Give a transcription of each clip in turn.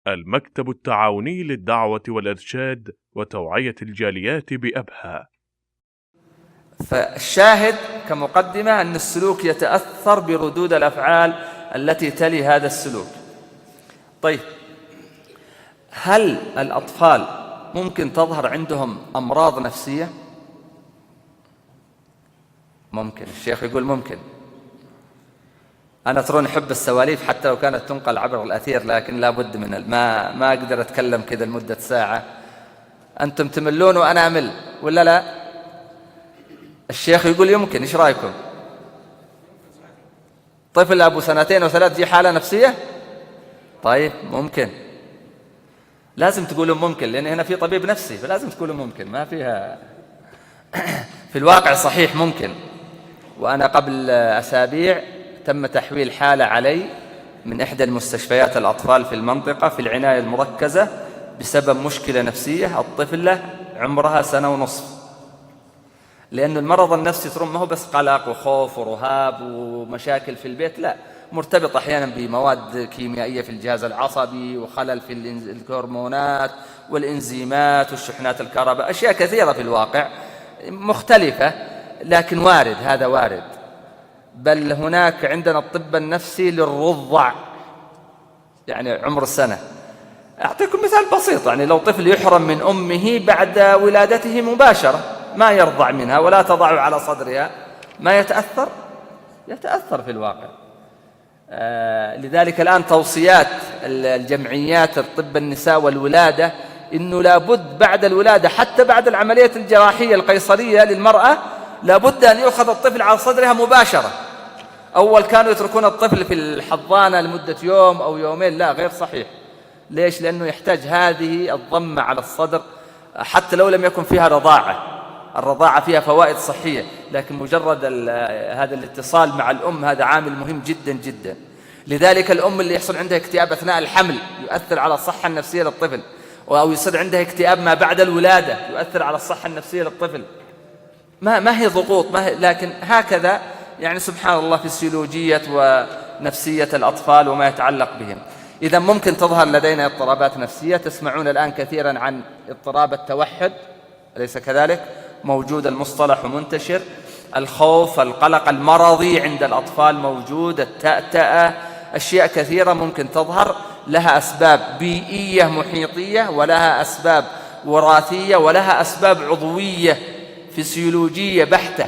المكتب التعاوني للدعوة والإرشاد وتوعية الجاليات بأبها. فالشاهد كمقدمة أن السلوك يتأثر بردود الأفعال التي تلي هذا السلوك. طيب، هل الأطفال ممكن تظهر عندهم أمراض نفسية؟ ممكن. الشيخ يقول ممكن. أنا ترون أحب السواليف حتى لو كانت تنقل عبر الأثير، لكن لا بد من ما أقدر أتكلم كذا لمدة ساعة. أنتم تملون وأنا أمل ولا لا؟ الشيخ يقول يمكن. إيش رأيكم؟ طفل أبو 2 أو 3 دي حالة نفسية؟ طيب ممكن. لازم تقولوا ممكن، لأن هنا في طبيب نفسي، فلازم تقولوا ممكن، ما فيها. في الواقع صحيح ممكن. وأنا قبل أسابيع تم تحويل حالة علي من إحدى المستشفيات الأطفال في المنطقة في العناية المركزة بسبب مشكلة نفسية. الطفلة عمرها 1.5 سنة. لأن المرض النفسي ترون ما هو بس قلق وخوف ورهاب ومشاكل في البيت، لا، مرتبط أحيانا بمواد كيميائية في الجهاز العصبي وخلل في الهرمونات والإنزيمات والشحنات الكهرباء، أشياء كثيرة في الواقع مختلفة، لكن وارد، هذا وارد. بل هناك عندنا الطب النفسي للرضع، يعني عمر 1 سنة. أعطيكم مثال بسيط، يعني لو طفل يحرم من أمه بعد ولادته مباشرة، ما يرضع منها ولا تضع على صدرها، ما يتأثر؟ يتأثر في الواقع. لذلك الآن توصيات الجمعيات الطب النساء والولادة إنه لابد بعد الولادة، حتى بعد العملية الجراحية القيصرية للمرأة، لابد أن يؤخذ الطفل على صدرها مباشرة. أول كانوا يتركون الطفل في الحضانة لمدة يوم أو يومين، لا، غير صحيح. ليش؟ لأنه يحتاج هذه الضمة على الصدر، حتى لو لم يكن فيها رضاعة. الرضاعة فيها فوائد صحية، لكن مجرد هذا الاتصال مع الأم هذا عامل مهم جدا جدا. لذلك الأم اللي يحصل عندها اكتئاب أثناء الحمل يؤثر على الصحة النفسية للطفل، أو يصير عندها اكتئاب ما بعد الولادة يؤثر على الصحة النفسية للطفل. ما هي ضغوط، لكن هكذا يعني سبحان الله فسيولوجية ونفسية الأطفال وما يتعلق بهم. إذا ممكن تظهر لدينا اضطرابات نفسية. تسمعون الآن كثيرا عن اضطراب التوحد، أليس كذلك؟ موجود المصطلح ومنتشر. الخوف، القلق المرضي عند الأطفال موجود، التأتأة، أشياء كثيرة ممكن تظهر، لها أسباب بيئية محيطية، ولها أسباب وراثية، ولها أسباب عضوية فسيولوجية بحتة.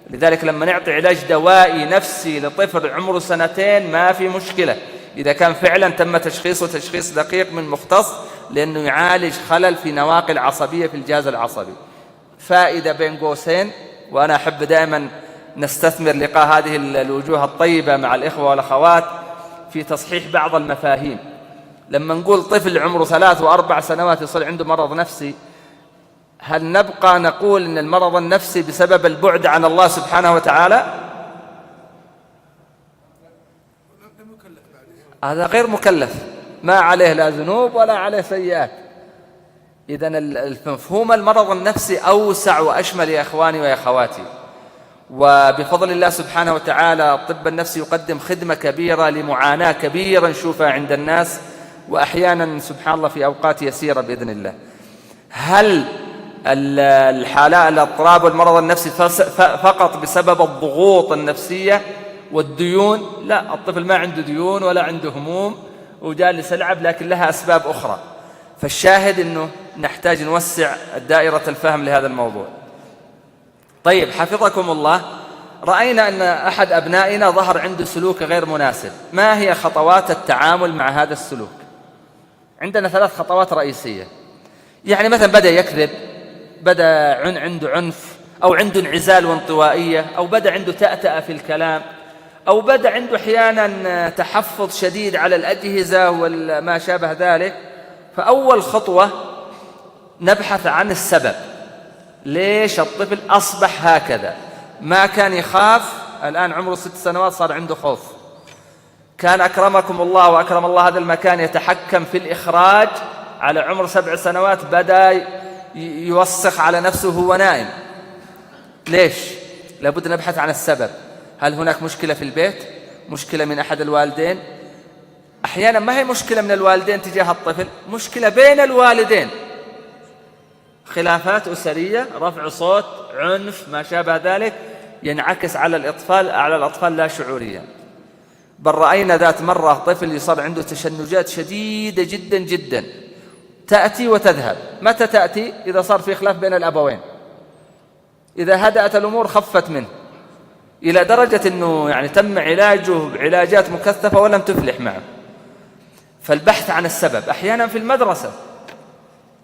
لذلك لما نعطي علاج دوائي نفسي لطفل عمره 2 ما في مشكلة، إذا كان فعلا تم تشخيصه تشخيص دقيق من مختص، لأنه يعالج خلل في نواقل عصبية في الجهاز العصبي. فائدة بين قوسين، وأنا أحب دائما نستثمر لقاء هذه الوجوه الطيبة مع الإخوة والأخوات في تصحيح بعض المفاهيم. لما نقول طفل عمره 3 و4 سنوات يصير عنده مرض نفسي، هل نبقى نقول إن المرض النفسي بسبب البعد عن الله سبحانه وتعالى؟ هذا غير مكلف، ما عليه لا ذنوب ولا عليه سيئات. إذن المفهوم المرض النفسي أوسع وأشمل يا إخواني ويا أخواتي. وبفضل الله سبحانه وتعالى الطب النفسي يقدم خدمة كبيرة لمعاناة كبيرة نشوفها عند الناس، وأحيانا سبحان الله في أوقات يسيرة بإذن الله. هل الحالات الاضطراب والمرض النفسي فقط بسبب الضغوط النفسية والديون؟ لا، الطفل ما عنده ديون ولا عنده هموم وجالس يلعب، لكن لها أسباب أخرى. فالشاهد أنه نحتاج نوسع دائرة الفهم لهذا الموضوع. طيب، حفظكم الله، رأينا أن أحد أبنائنا ظهر عنده سلوك غير مناسب. ما هي خطوات التعامل مع هذا السلوك؟ عندنا 3 خطوات رئيسية. يعني مثلا بدأ يكذب، بدأ عنده عنف، أو عنده انعزال وانطوائية، أو بدأ عنده تأتأة في الكلام، أو بدأ عنده أحيانا تحفظ شديد على الأجهزة وما شابه ذلك. فأول خطوة نبحث عن السبب. ليش الطفل أصبح هكذا؟ ما كان يخاف، الآن عمره 6 سنوات صار عنده خوف. كان أكرمكم الله وأكرم الله هذا المكان يتحكم في الإخراج، على عمر 7 سنوات بدأ يوسخ على نفسه وهو نائم. ليش؟ لابد نبحث عن السبب. هل هناك مشكلة في البيت؟ مشكلة من أحد الوالدين؟ أحيانا ما هي مشكلة من الوالدين تجاه الطفل، مشكلة بين الوالدين، خلافات أسرية، رفع صوت، عنف، ما شابه ذلك، ينعكس على الأطفال لا شعوريا. بل رأينا ذات مرة طفل يصير عنده تشنجات شديدة جدا جدا، تأتي وتذهب. متى تأتي؟ إذا صار في خلاف بين الأبوين. إذا هدأت الأمور خفت منه، إلى درجة أنه يعني تم علاجه بعلاجات مكثفة ولم تفلح معه. فالبحث عن السبب أحيانا في المدرسة،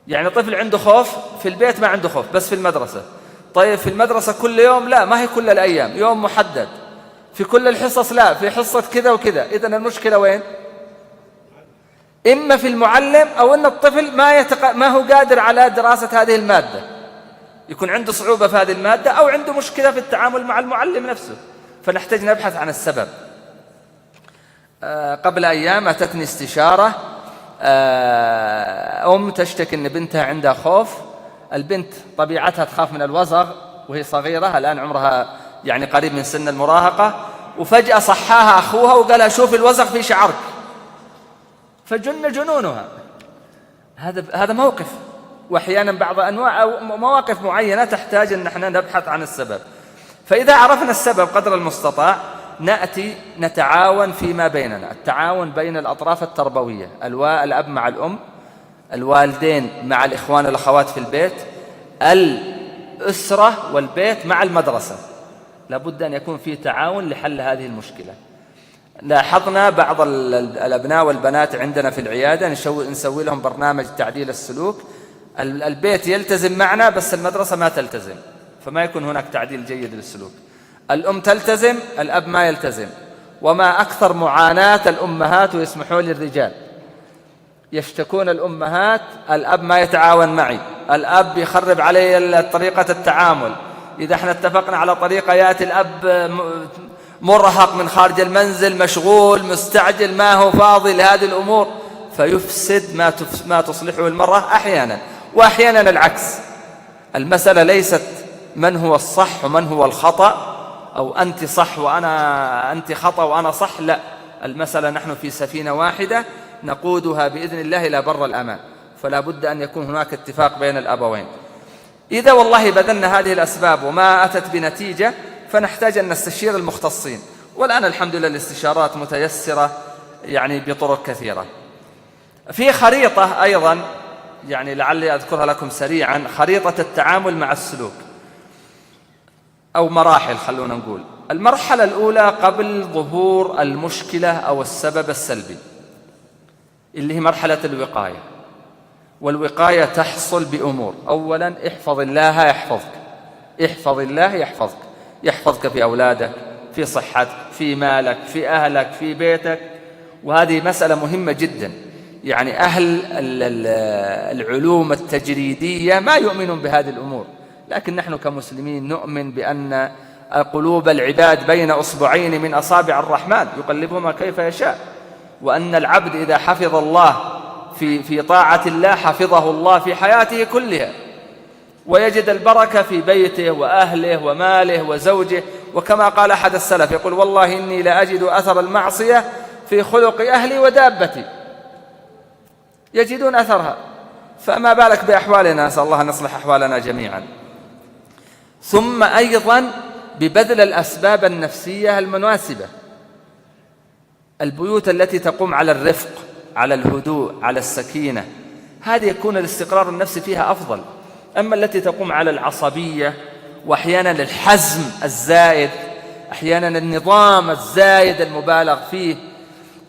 يعني طفل عنده خوف في البيت ما عنده خوف، بس في المدرسة. طيب في المدرسة كل يوم؟ لا، ما هي كل الأيام، يوم محدد. في كل الحصص؟ لا، في حصة كذا وكذا. إذن المشكلة وين؟ إما في المعلم، أو أن الطفل ما هو قادر على دراسة هذه المادة، يكون عنده صعوبة في هذه المادة، أو عنده مشكلة في التعامل مع المعلم نفسه. فنحتاج نبحث عن السبب. قبل أيام أتتني استشارة، تشتكي أن بنتها عندها خوف. البنت طبيعتها تخاف من الوزغ وهي صغيرة، الآن عمرها يعني قريب من سن المراهقة، وفجأة صحاها أخوها وقالها شوف الوزغ في شعرك، فجن جنونها. هذا موقف، وأحيانا بعض أنواع أو مواقف معينة تحتاج أن نحن نبحث عن السبب. فإذا عرفنا السبب قدر المستطاع نأتي نتعاون فيما بيننا، التعاون بين الأطراف التربوية، الأب مع الأم، الوالدين مع الإخوان والأخوات في البيت، الأسرة والبيت مع المدرسة. لابد أن يكون في تعاون لحل هذه المشكلة. لاحظنا بعض الأبناء والبنات عندنا في العيادة نسوي لهم برنامج تعديل السلوك، البيت يلتزم معنا بس المدرسة ما تلتزم، فما يكون هناك تعديل جيد للسلوك. الأم تلتزم، الأب ما يلتزم. وما أكثر معاناة الأمهات، ويسمحوا لي الرجال يشتكون الأمهات، الأب ما يتعاون معي، الأب يخرب علي طريقة التعامل. إذا احنا اتفقنا على طريقة يأتي الأب مرهق من خارج المنزل، مشغول مستعجل، ما هو فاضي لهذه الأمور، فيفسد ما تصلحه المرأة أحيانا. وأحيانا العكس، المسألة ليست من هو الصح ومن هو الخطأ، أو أنت صح أنت خطأ وأنا صح، لا، المسألة نحن في سفينة واحدة نقودها بإذن الله إلى بر الأمان، فلا بد أن يكون هناك اتفاق بين الأبوين. إذا والله بذلنا هذه الأسباب وما أتت بنتيجة، فنحتاج أن نستشير المختصين. والآن الحمد لله الاستشارات متيسرة يعني بطرق كثيرة. في خريطة أيضا يعني لعلي أذكرها لكم سريعا، خريطة التعامل مع السلوك، أو مراحل خلونا نقول. المرحلة الأولى قبل ظهور المشكلة أو السبب السلبي، اللي هي مرحلة الوقاية. والوقاية تحصل بأمور: أولا احفظ الله يحفظك، احفظ الله يحفظك، يحفظك في أولادك، في صحتك، في مالك، في أهلك، في بيتك. وهذه مسألة مهمة جدا. يعني أهل العلوم التجريدية ما يؤمنون بهذه الأمور، لكن نحن كمسلمين نؤمن بأن قلوب العباد بين أصبعين من أصابع الرحمن يقلبهما كيف يشاء، وأن العبد إذا حفظ الله في طاعة الله حفظه الله في حياته كلها، ويجد البركة في بيته وأهله وماله وزوجه. وكما قال أحد السلف يقول: والله إني لأجد أثر المعصية في خلق أهلي ودابتي، يجدون أثرها، فما بالك بأحوالنا، نسأل الله أن يصلح أحوالنا جميعا. ثم أيضا ببذل الأسباب النفسية المناسبة، البيوت التي تقوم على الرفق، على الهدوء، على السكينة، هذه يكون الاستقرار النفسي فيها أفضل. أما التي تقوم على العصبية، وأحيانا الحزم الزائد، أحيانا النظام الزائد المبالغ فيه.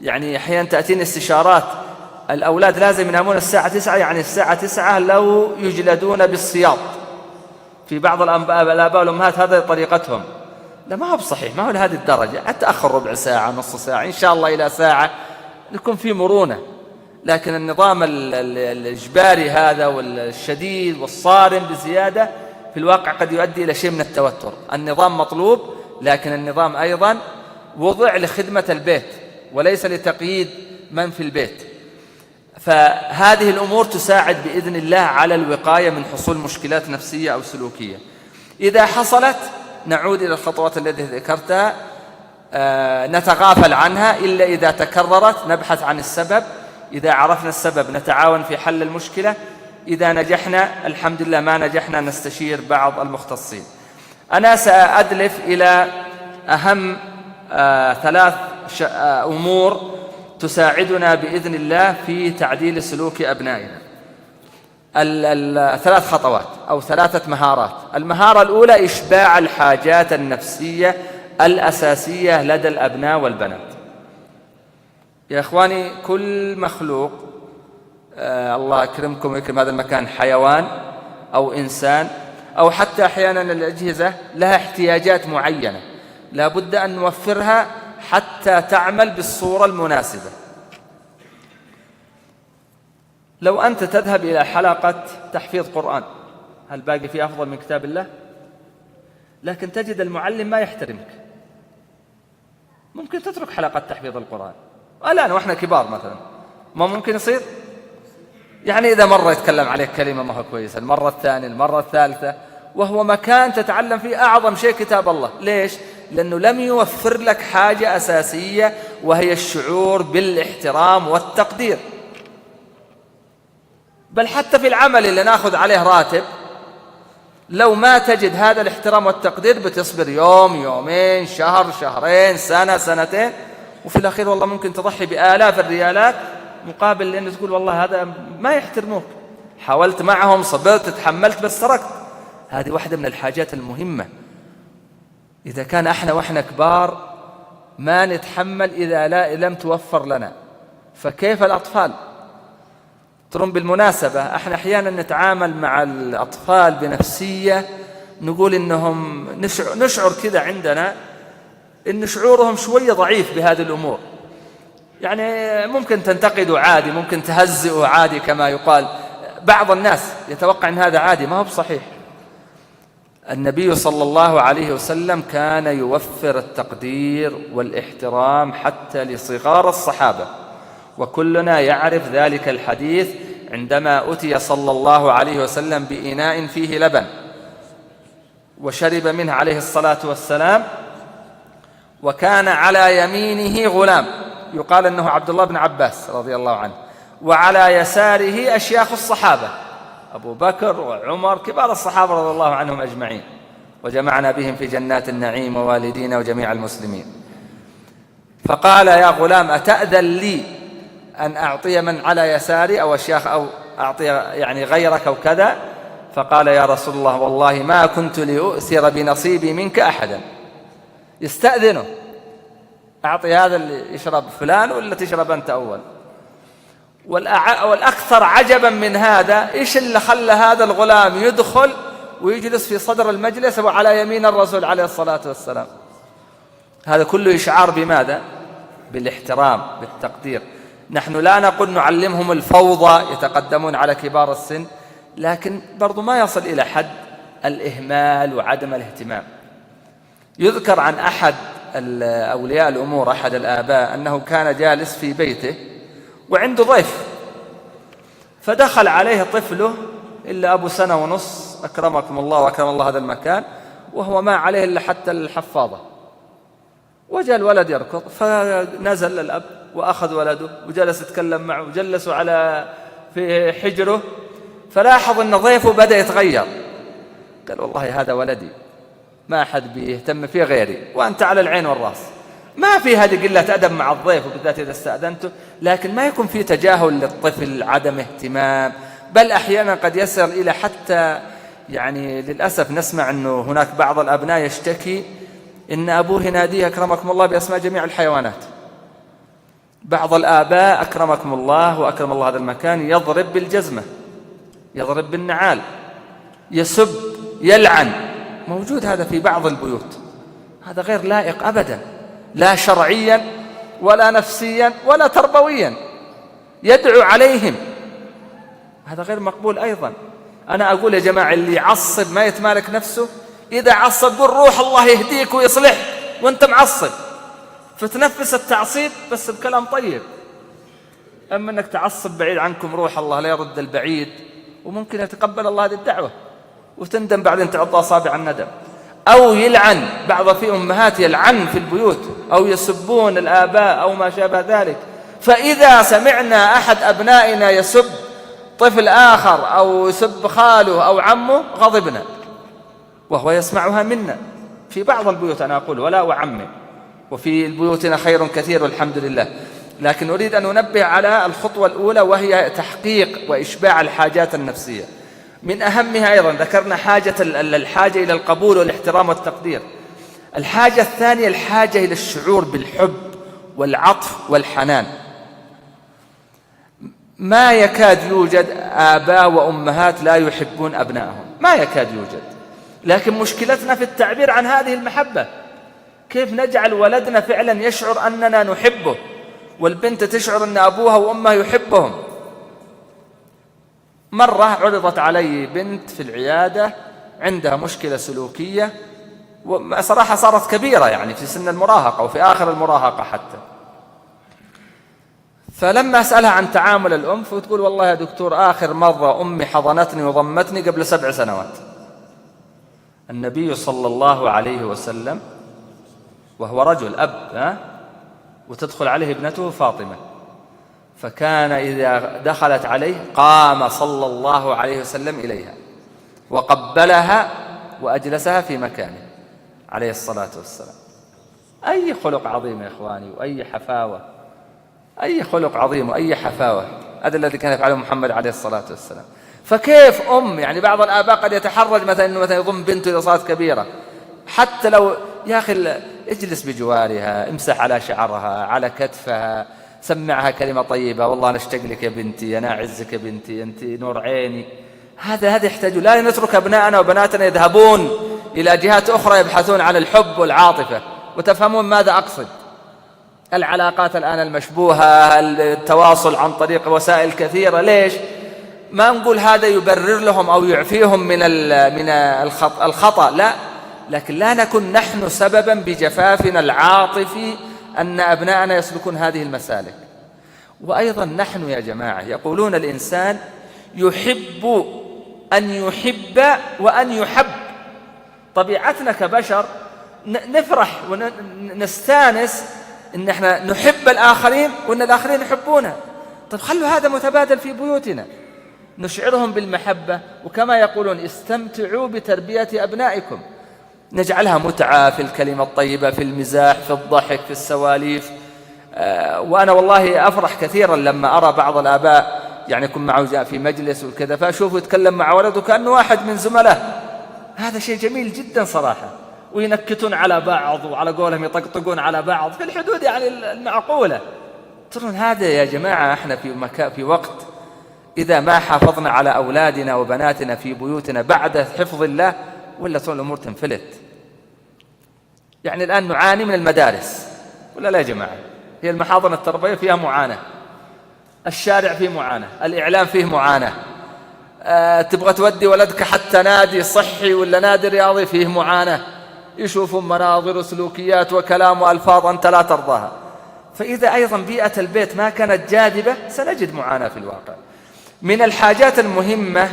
يعني أحيانا تأتيني استشارات الأولاد لازم ينامون الساعة 9، يعني الساعة 9 لو يجلدون بالسياط. في بعض الآباء والأمهات هذه طريقتهم. لا، ما هو بصحيح، ما هو لهذه الدرجة. أتأخر ربع ساعة، نص ساعة، إن شاء الله إلى ساعة، يكون في مرونة. لكن النظام الإجباري هذا والشديد والصارم بزيادة في الواقع قد يؤدي إلى شيء من التوتر. النظام مطلوب، لكن النظام أيضا وضع لخدمة البيت وليس لتقييد من في البيت. فهذه الأمور تساعد بإذن الله على الوقاية من حصول مشكلات نفسية أو سلوكية. إذا حصلت نعود إلى الخطوات التي ذكرتها: نتغافل عنها إلا إذا تكررت نبحث عن السبب، إذا عرفنا السبب نتعاون في حل المشكلة، إذا نجحنا الحمد لله، ما نجحنا نستشير بعض المختصين. أنا سأدلف إلى أهم 3 أمور تساعدنا بإذن الله في تعديل سلوك أبنائنا. 3 خطوات أو 3 مهارات. المهارة الأولى إشباع الحاجات النفسية الأساسية لدى الأبناء والبنات. يا إخواني، كل مخلوق الله أكرمكم ويكرم هذا المكان، حيوان أو إنسان أو حتى أحيانا الأجهزة، لها احتياجات معينة لا بد أن نوفرها حتى تعمل بالصورة المناسبة. لو أنت تذهب إلى حلقة تحفيظ قرآن، هل باقي فيه أفضل من كتاب الله؟ لكن تجد المعلم ما يحترمك. ممكن تترك حلقة تحفيظ القرآن الآن وإحنا كبار مثلا، ما ممكن يصير؟ يعني إذا مرة يتكلم عليك كلمة ما هو كويسة، المرة الثانية، المرة الثالثة، وهو مكان تتعلم فيه أعظم شيء كتاب الله. ليش؟ لأنه لم يوفر لك حاجة أساسية وهي الشعور بالاحترام والتقدير. بل حتى في العمل اللي ناخذ عليه راتب، لو ما تجد هذا الاحترام والتقدير بتصبر يوم، يومين، شهر، شهرين، سنة، سنتين، وفي الأخير والله ممكن تضحي بآلاف الريالات مقابل لأنه تقول والله هذا ما يحترموك، حاولت معهم، صبرت، تحملت، بس تركت. هذه واحدة من الحاجات المهمة. إذا كان احنا واحنا كبار ما نتحمل إذا لم توفر لنا، فكيف الأطفال؟ ترون بالمناسبة احنا أحيانا نتعامل مع الأطفال بنفسية، نقول إنهم نشعر كذا عندنا إن شعورهم شوية ضعيف بهذه الأمور. يعني ممكن تنتقدوا عادي، ممكن تهزئوا عادي كما يقال. بعض الناس يتوقع أن هذا عادي، ما هو بصحيح. النبي صلى الله عليه وسلم كان يوفر التقدير والاحترام حتى لصغار الصحابة، وكلنا يعرف ذلك الحديث عندما أتي صلى الله عليه وسلم بإناء فيه لبن وشرب منه عليه الصلاة والسلام، وكان على يمينه غلام يقال أنه عبد الله بن عباس رضي الله عنه، وعلى يساره أشياخ الصحابة أبو بكر وعمر كبار الصحابة رضي الله عنهم أجمعين، وجمعنا بهم في جنات النعيم ووالدينا وجميع المسلمين. فقال يا غلام أتأذن لي أن أعطي من على يساري أو أشياخ أو أعطي يعني غيرك أو كذا؟ فقال يا رسول الله والله ما كنت لأؤثر بنصيبي منك أحدا. يستأذنه، أعطي هذا اللي يشرب فلان ولا تشرب أنت أول. والأكثر عجبا من هذا، إيش اللي خلى هذا الغلام يدخل ويجلس في صدر المجلس وعلى يمين الرسول عليه الصلاة والسلام؟ هذا كله إشعار بماذا؟ بالاحترام، بالتقدير. نحن لا نقول نعلمهم الفوضى يتقدمون على كبار السن، لكن برضو ما يصل إلى حد الإهمال وعدم الاهتمام. يذكر عن أحد أولياء الأمور، أحد الآباء، أنه كان جالس في بيته وعنده ضيف، فدخل عليه طفله إلا أبو 1.5 سنة، أكرمكم الله وأكرم الله هذا المكان، وهو ما عليه إلا حتى الحفاظة. وجاء الولد يركض، فنزل الأب وأخذ ولده وجلس يتكلم معه وجلسوا في حجره، فلاحظ أن ضيفه بدأ يتغير. قال والله هذا ولدي، ما أحد بيهتم فيه غيري، وأنت على العين والرأس. ما في هذه قلة أدب مع الضيف، وبالذات إذا استأذنته، لكن ما يكون في تجاهل للطفل، عدم اهتمام، بل أحيانا قد يصل إلى حتى يعني للأسف نسمع أنه هناك بعض الأبناء يشتكي إن أبوه يناديه أكرمكم الله بأسماء جميع الحيوانات. بعض الآباء أكرمكم الله وأكرم الله هذا المكان يضرب بالجزمة، يضرب بالنعال، يسب، يلعن، موجود هذا في بعض البيوت. هذا غير لائق أبدا، لا شرعيا ولا نفسيا ولا تربويا. يدعو عليهم، هذا غير مقبول أيضا. أنا أقول يا جماعة اللي يعصب ما يتمالك نفسه، إذا عصب قل روح الله يهديك ويصلح وانت معصب، فتنفس التعصيب بس بكلام طيب. أما أنك تعصب بعيد عنكم روح الله لا يرد البعيد، وممكن يتقبل الله هذه الدعوة وتندم بعدين تعض أصابع الندم. أو يلعن، بعض في أمهات يلعن في البيوت أو يسبون الآباء أو ما شابه ذلك. فإذا سمعنا أحد أبنائنا يسب طفل آخر أو يسب خاله أو عمه غضبنا، وهو يسمعها منا في بعض البيوت، أنا أقول ولا أعمم، وفي بيوتنا خير كثير والحمد لله. لكن أريد أن أنبه على الخطوة الأولى، وهي تحقيق وإشباع الحاجات النفسية. من أهمها أيضا ذكرنا الحاجة إلى القبول والاحترام والتقدير. الحاجة الثانية الحاجة إلى الشعور بالحب والعطف والحنان. ما يكاد يوجد آباء وأمهات لا يحبون أبنائهم، ما يكاد يوجد، لكن مشكلتنا في التعبير عن هذه المحبة. كيف نجعل ولدنا فعلا يشعر أننا نحبه، والبنت تشعر أن أبوها وأمها يحبهم. مرة عرضت علي بنت في العيادة عندها مشكلة سلوكية، وصراحة صارت كبيرة يعني في سن المراهقة وفي آخر المراهقة حتى. فلما أسألها عن تعامل الأم فتقول والله يا دكتور آخر مرة أمي حضنتني وضمتني قبل 7 سنوات. النبي صلى الله عليه وسلم وهو رجل أب وتدخل عليه ابنته فاطمة، فكان إذا دخلت عليه قام صلى الله عليه وسلم إليها وقبلها وأجلسها في مكانه عليه الصلاة والسلام. أي خلق عظيم يا إخواني، وأي حفاوة، أي خلق عظيم وأي حفاوة. هذا الذي كان يفعله محمد عليه الصلاة والسلام. فكيف يعني بعض الآباء قد يتحرج مثلا أنه مثلا يضم بنته إذا صارت كبيرة، حتى لو يا أخي اجلس بجوارها، امسح على شعرها، على كتفها، سمعها كلمة طيبة، والله أنا اشتاق لك يا بنتي، أنا أعزك يا بنتي، أنت نور عيني. هذا يحتاج. لا نترك أبناءنا وبناتنا يذهبون إلى جهات أخرى يبحثون عن الحب والعاطفة. وتفهمون ماذا أقصد؟ العلاقات الآن المشبوهة، التواصل عن طريق وسائل كثيرة. ليش؟ ما نقول هذا يبرر لهم أو يعفيهم من الخطأ، لا، لكن لا نكون نحن سببا بجفافنا العاطفي أن أبناءنا يسلكون هذه المسالك. وأيضا نحن يا جماعة يقولون الإنسان يحب أن يحب وأن يحب. طبيعتنا كبشر نفرح ونستانس إن احنا نحب الآخرين وإن الآخرين يحبونا. طيب خلوا هذا متبادل في بيوتنا، نشعرهم بالمحبة. وكما يقولون استمتعوا بتربية أبنائكم، نجعلها متعة في الكلمة الطيبة، في المزاح، في الضحك، في السواليف. وأنا والله أفرح كثيرا لما أرى بعض الآباء يعني يكون معه في مجلس وكذا، فأشوفه يتكلم مع ولده كأنه واحد من زملائه. هذا شيء جميل جدا صراحة. وينكتون على بعض، وعلى قولهم يطقطقون على بعض في الحدود يعني المعقولة. ترون هذا يا جماعة احنا في وقت إذا ما حافظنا على أولادنا وبناتنا في بيوتنا بعد حفظ الله، ولا ترون الأمور تنفلت. يعني الآن نعاني من المدارس، ولا لا يا جماعة؟ هي المحاضن التربوية فيها معاناة، الشارع فيه معاناة، الإعلام فيه معاناة. تبغى تودي ولدك حتى نادي صحي ولا نادي رياضي فيه معاناة، يشوفون مناظر وسلوكيات وكلام وألفاظ أنت لا ترضاها. فإذا أيضا بيئة البيت ما كانت جاذبة سنجد معاناة في الواقع. من الحاجات المهمة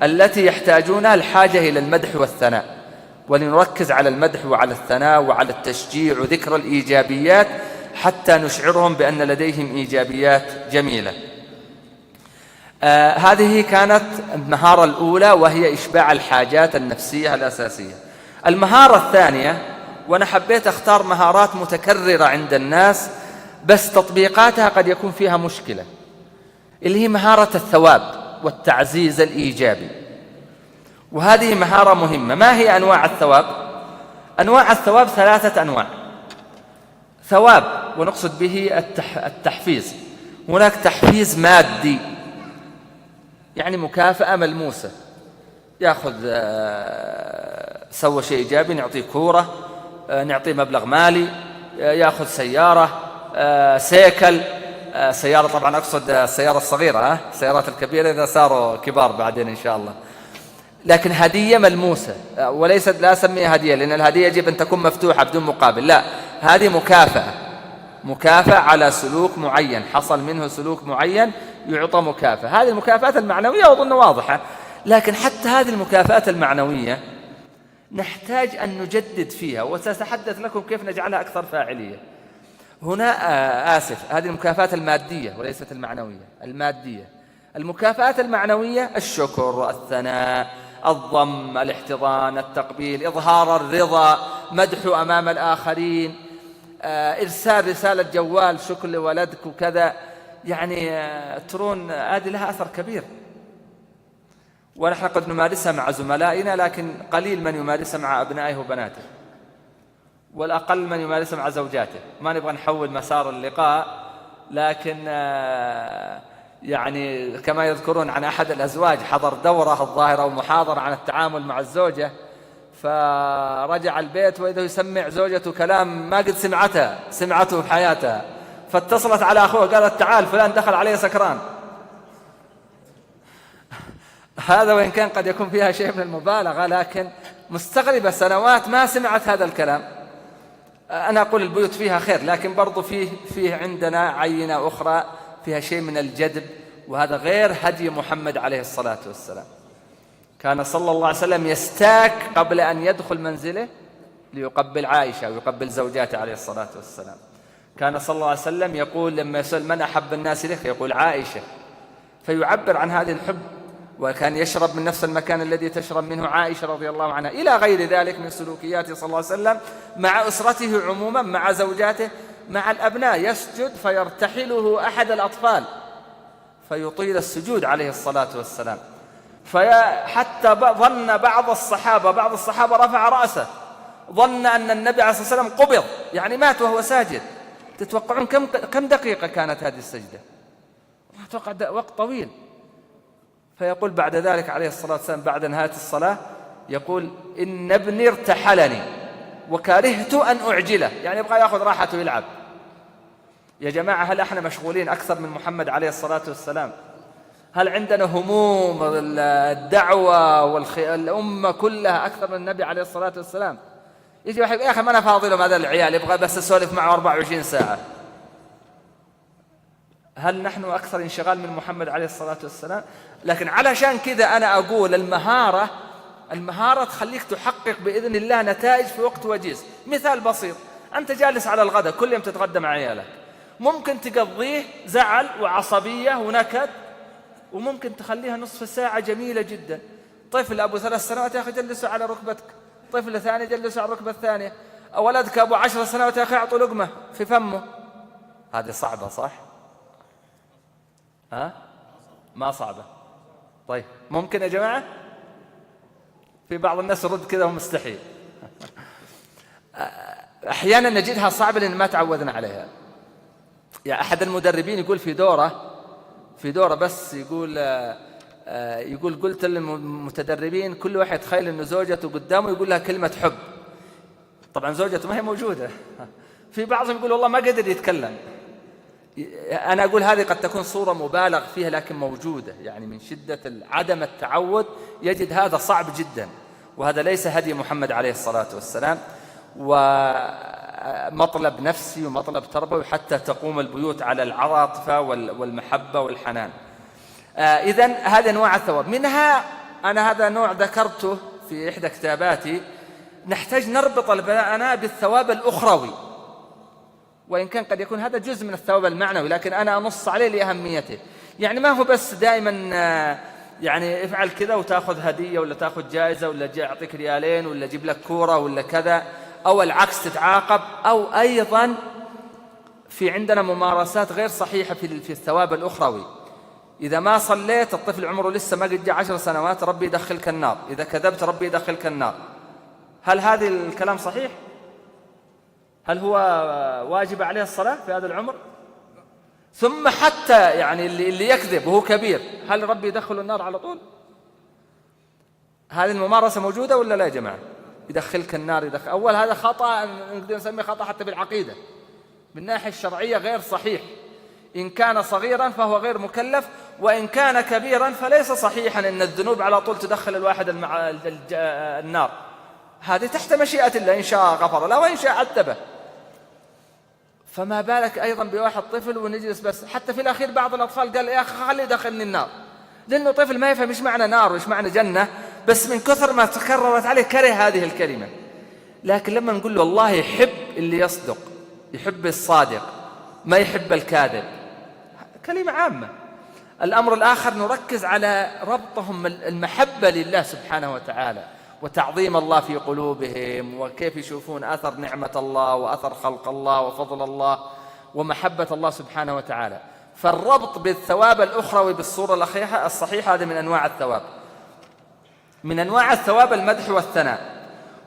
التي يحتاجونها الحاجة إلى المدح والثناء، ولنركز على المدح وعلى الثناء وعلى التشجيع وذكر الإيجابيات حتى نشعرهم بأن لديهم إيجابيات جميلة. هذه كانت المهارة الأولى، وهي إشباع الحاجات النفسية الأساسية. المهارة الثانية، وأنا حبيت أختار مهارات متكررة عند الناس بس تطبيقاتها قد يكون فيها مشكلة، اللي هي مهارة الثواب والتعزيز الإيجابي. وهذه مهارة مهمة. ما هي أنواع الثواب؟ أنواع الثواب 3 أنواع. ثواب ونقصد به التحفيز. هناك تحفيز مادي، يعني مكافأة ملموسة، يأخذ سوى شيء إيجابي نعطيه كورة، نعطيه مبلغ مالي، يأخذ سيارة، سيكل. سيارة طبعا أقصد السيارة الصغيرة، السيارات الكبيرة إذا صاروا كبار بعدين إن شاء الله. لكن هدية ملموسة، وليست لا أسميها هدية لأن الهدية يجب أن تكون مفتوحة بدون مقابل، لا، هذه مكافأة على سلوك معين، حصل منه سلوك معين يعطى مكافأة. هذه المكافآت المعنوية أظن واضحة. لكن حتى هذه المكافآت المعنوية نحتاج أن نجدد فيها، وسأتحدث لكم كيف نجعلها أكثر فاعلية. هنا هذه المكافآت المادية وليست المعنوية. المادية، المكافآت المعنوية: الشكر، الثناء، الضم، الاحتضان، التقبيل، إظهار الرضا، مدح أمام الآخرين، إرسال رسالة جوال شكر لولدك وكذا. يعني ترون هذه لها أثر كبير، ونحن قد نمارسها مع زملائنا، لكن قليل من يمارسها مع أبنائه وبناته، والأقل من يمارسها مع زوجاته. ما نبغى نحول مسار اللقاء، لكن يعني كما يذكرون عن أحد الأزواج حضر دورة الظاهرة ومحاضرة عن التعامل مع الزوجة، فرجع البيت وإذا يسمع زوجته كلام ما قد سمعته في حياتها، فاتصلت على أخوه قالت: تعال فلان دخل عليه سكران. هذا وإن كان قد يكون فيها شيء من المبالغة، لكن مستغربة سنوات ما سمعت هذا الكلام. أنا أقول البيوت فيها خير، لكن برضو فيه عندنا عينة أخرى فيها شيء من الجدب، وهذا غير هدي محمد عليه الصلاة والسلام. كان صلى الله عليه وسلم يستاك قبل أن يدخل منزله ليقبل عائشة ويقبل زوجاته عليه الصلاة والسلام. كان صلى الله عليه وسلم يقول لما يسأل: من أحب الناس إليك؟ يقول: عائشة، فيعبر عن هذه الحب. وكان يشرب من نفس المكان الذي تشرب منه عائشة رضي الله عنها، إلى غير ذلك من سلوكياته صلى الله عليه وسلم مع أسرته عموما، مع زوجاته، مع الأبناء. يسجد فيرتحله أحد الأطفال فيطيل السجود عليه الصلاة والسلام، حتى ظن بعض الصحابة رفع رأسه، ظن أن النبي عليه الصلاة والسلام قبض، يعني مات وهو ساجد. تتوقعون كم دقيقة كانت هذه السجدة؟ أتوقع وقت طويل. فيقول بعد ذلك عليه الصلاة والسلام بعد نهاية الصلاة، يقول: إن ابني ارتحلني وكرهت أن أعجله، يعني يبغى يأخذ راحته يلعب. يا جماعة، هل احنا مشغولين أكثر من محمد عليه الصلاة والسلام؟ هل عندنا هموم الدعوة والأمة كلها أكثر من النبي عليه الصلاة والسلام؟ يجي واحد: يا أخي ما أنا فاضي لهم هذا العيال، يبغى بس أسولف معه 24 ساعة. هل نحن أكثر انشغال من محمد عليه الصلاة والسلام؟ لكن علشان كذا أنا أقول المهارة تخليك تحقق بإذن الله نتائج في وقت وجيز. مثال بسيط: أنت جالس على الغداء، كل يوم تتغدى مع عيالك، ممكن تقضيه زعل وعصبية ونكد، وممكن تخليها نصف ساعة جميلة جدا. طفل أبو 3 سنوات يا أخي جلسوا على ركبتك، طفل ثاني جلسوا على الركبة الثانية، ولدك أبو 10 سنوات يا أخي أعطوا لقمة في فمه. هذه صعبة صح؟ ما صعبة. طيب ممكن يا جماعة؟ في بعض الناس يرد كذا ومستحي. أحيانا نجدها صعبة لأن ما تعودنا عليها. يعني أحد المدربين يقول في دورة بس يقول قلت للمتدربين كل واحد تخيل أن زوجته قدامه يقول لها كلمة حب. طبعا زوجته ما هي موجودة. في بعضهم يقول والله ما قدر يتكلم. أنا أقول هذه قد تكون صورة مبالغ فيها لكن موجودة، يعني من شدة عدم التعود يجد هذا صعب جدا، وهذا ليس هدي محمد عليه الصلاة والسلام، ومطلب نفسي ومطلب تربوي حتى تقوم البيوت على العاطفة والمحبة والحنان. إذن هذه أنواع الثواب. منها أنا هذا نوع ذكرته في إحدى كتاباتي، نحتاج نربط البناء بالثواب الأخروي، وإن كان قد يكون هذا جزء من الثواب المعنوي، لكن أنا أنص عليه لأهميته. يعني ما هو بس دائما يعني افعل كذا وتأخذ هدية ولا تأخذ جائزة ولا أعطيك ريالين ولا أجيب لك كورة ولا كذا، أو العكس تتعاقب، أو أيضا في عندنا ممارسات غير صحيحة في الثواب الأخروي. إذا ما صليت الطفل عمره لسه ما قد جاء 10 سنوات ربي يدخلك النار، إذا كذبت ربي يدخلك النار. هل هذا الكلام صحيح؟ هل هو واجب عليه الصلاة في هذا العمر؟ ثم حتى يعني اللي يكذب وهو كبير هل ربي يدخل النار على طول؟ هذه الممارسة موجودة ولا لا يا جماعة؟ يدخلك النار أول هذا خطأ، نقدر نسميه خطأ حتى بالعقيدة، من الناحية الشرعية غير صحيح. إن كان صغيرا فهو غير مكلف، وإن كان كبيرا فليس صحيحا أن الذنوب على طول تدخل الواحد النار. هذه تحت مشيئة الله، إن شاء غفر له وإن شاء عذبه. فما بالك أيضا بواحد طفل ونجلس بس. حتى في الأخير بعض الأطفال قال يا أخي خلي يدخلني النار، لأنه طفل ما يفهم إيش معنى نار وإيش معنى جنة، بس من كثر ما تكررت عليه كره هذه الكلمة. لكن لما نقول له والله يحب اللي يصدق، يحب الصادق، ما يحب الكاذب، كلمة عامة. الأمر الآخر نركز على ربطهم المحبة لله سبحانه وتعالى وتعظيم الله في قلوبهم، وكيف يشوفون أثر نعمة الله وأثر خلق الله وفضل الله ومحبة الله سبحانه وتعالى. فالربط بالثواب الأخروي بالصورة الصحيحة هذا من أنواع الثواب. من أنواع الثواب المدح والثناء،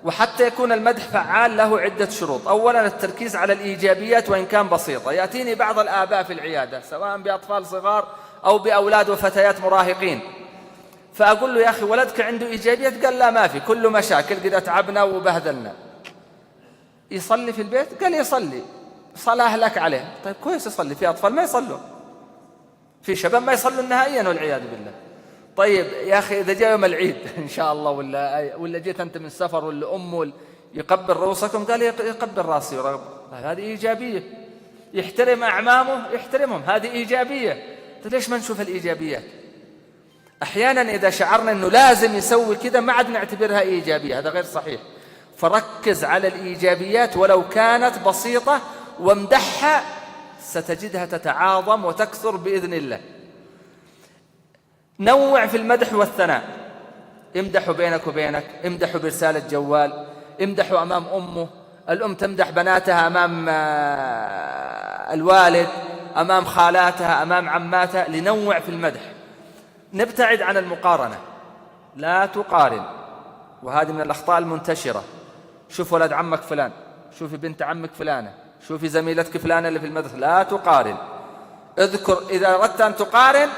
وحتى يكون المدح فعال له عدة شروط. أولا التركيز على الإيجابيات وإن كان بسيطة. يأتيني بعض الآباء في العيادة سواء بأطفال صغار أو بأولاد وفتيات مراهقين، فأقول له يا أخي ولدك عنده إيجابيات؟ قال لا ما في، كله مشاكل، قد تعبنا وبهدلنا. يصلي في البيت؟ قال يصلي، صلاة لك عليه. طيب كويس يصلي، في أطفال ما يصلوا، في شباب ما يصلوا نهائيا والعياذ بالله. طيب يا أخي إذا جاء يوم العيد إن شاء الله ولا جيت أنت من سفر ولا أمه يقبل رؤوسكم؟ قال يقبل راسي. هذه إيجابية. يحترم أعمامه يحترمهم، هذه إيجابية. ليش ما نشوف الإيجابيات؟ أحيانا إذا شعرنا أنه لازم يسوي كذا ما عاد نعتبرها إيجابية، هذا غير صحيح. فركز على الإيجابيات ولو كانت بسيطة وامدحها، ستجدها تتعاظم وتكثر بإذن الله. نوع في المدح والثناء. امدحوا بينك وبينك، امدحوا برسالة جوال، امدحوا أمام أمه، الأم تمدح بناتها أمام الوالد، أمام خالاتها، أمام عماتها، لنوع في المدح. نبتعد عن المقارنة، لا تقارن، وهذه من الأخطاء المنتشرة. شوف ولد عمك فلان، شوفي بنت عمك فلانة، شوفي زميلتك فلانة اللي في المدرسة، لا تقارن. اذكر إذا أردت أن تقارن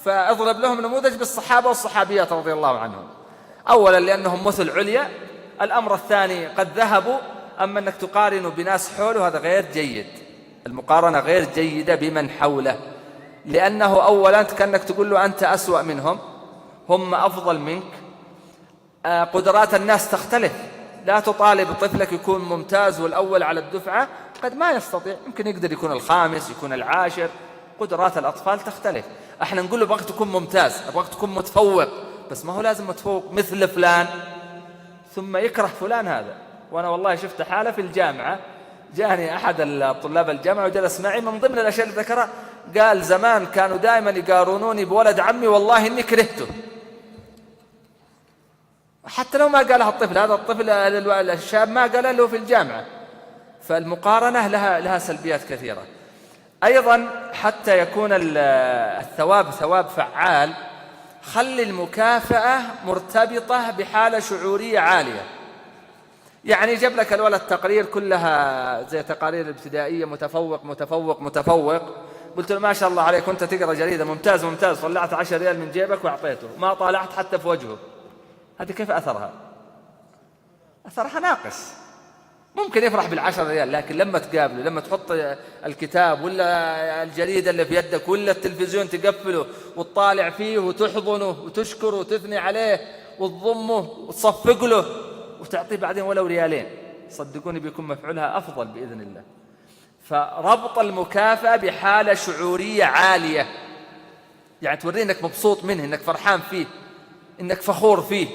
فاضرب لهم نموذج بالصحابة والصحابيات رضي الله عنهم. أولا لأنهم مثل عليا، الأمر الثاني قد ذهبوا، أما أنك تقارن بناس حوله هذا غير جيد. المقارنة غير جيدة بمن حوله، لأنه أولا كأنك تقول له أنت أسوأ منهم، هم أفضل منك. قدرات الناس تختلف، لا تطالب طفلك يكون ممتاز والأول على الدفعة، قد ما يستطيع، يمكن يقدر يكون الخامس، يكون العاشر. قدرات الأطفال تختلف. احنا نقول له أبغاك تكون ممتاز، أبغاك تكون متفوق، بس ما هو لازم متفوق مثل فلان ثم يكره فلان. هذا وأنا والله شفت حالة في الجامعة، جاني أحد الطلاب الجامعة وجلس معي، من ضمن الأشياء اللي ذكرها قال زمان كانوا دائما يقارنوني بولد عمي والله إني كرهته. حتى لو ما قالها الطفل، هذا الطفل الشاب ما قال له في الجامعة. فالمقارنة لها سلبيات كثيرة. أيضا حتى يكون الثواب ثواب فعال، خلي المكافأة مرتبطة بحالة شعورية عالية. يعني جاب لك الولد تقرير كلها زي تقارير الابتدائية، متفوق متفوق متفوق، قلت له ما شاء الله عليك كنت تقرأ جريدة ممتاز ممتاز، طلعت 10 ريال من جيبك وأعطيته، ما طالعت حتى في وجهه. هذه كيف أثرها؟ أثرها ناقص. ممكن يفرح ب10 ريال، لكن لما تقابله، لما تحط الكتاب ولا الجريدة اللي في يدك ولا التلفزيون تقفله وتطالع فيه وتحضنه وتشكره وتثني عليه وتضمه وتصفق له وتعطيه بعدين ولو ريالين، صدقوني بيكون مفعولها أفضل بإذن الله. فربط المكافأة بحالة شعورية عالية، يعني توريه إنك مبسوط منه، إنك فرحان فيه، إنك فخور فيه.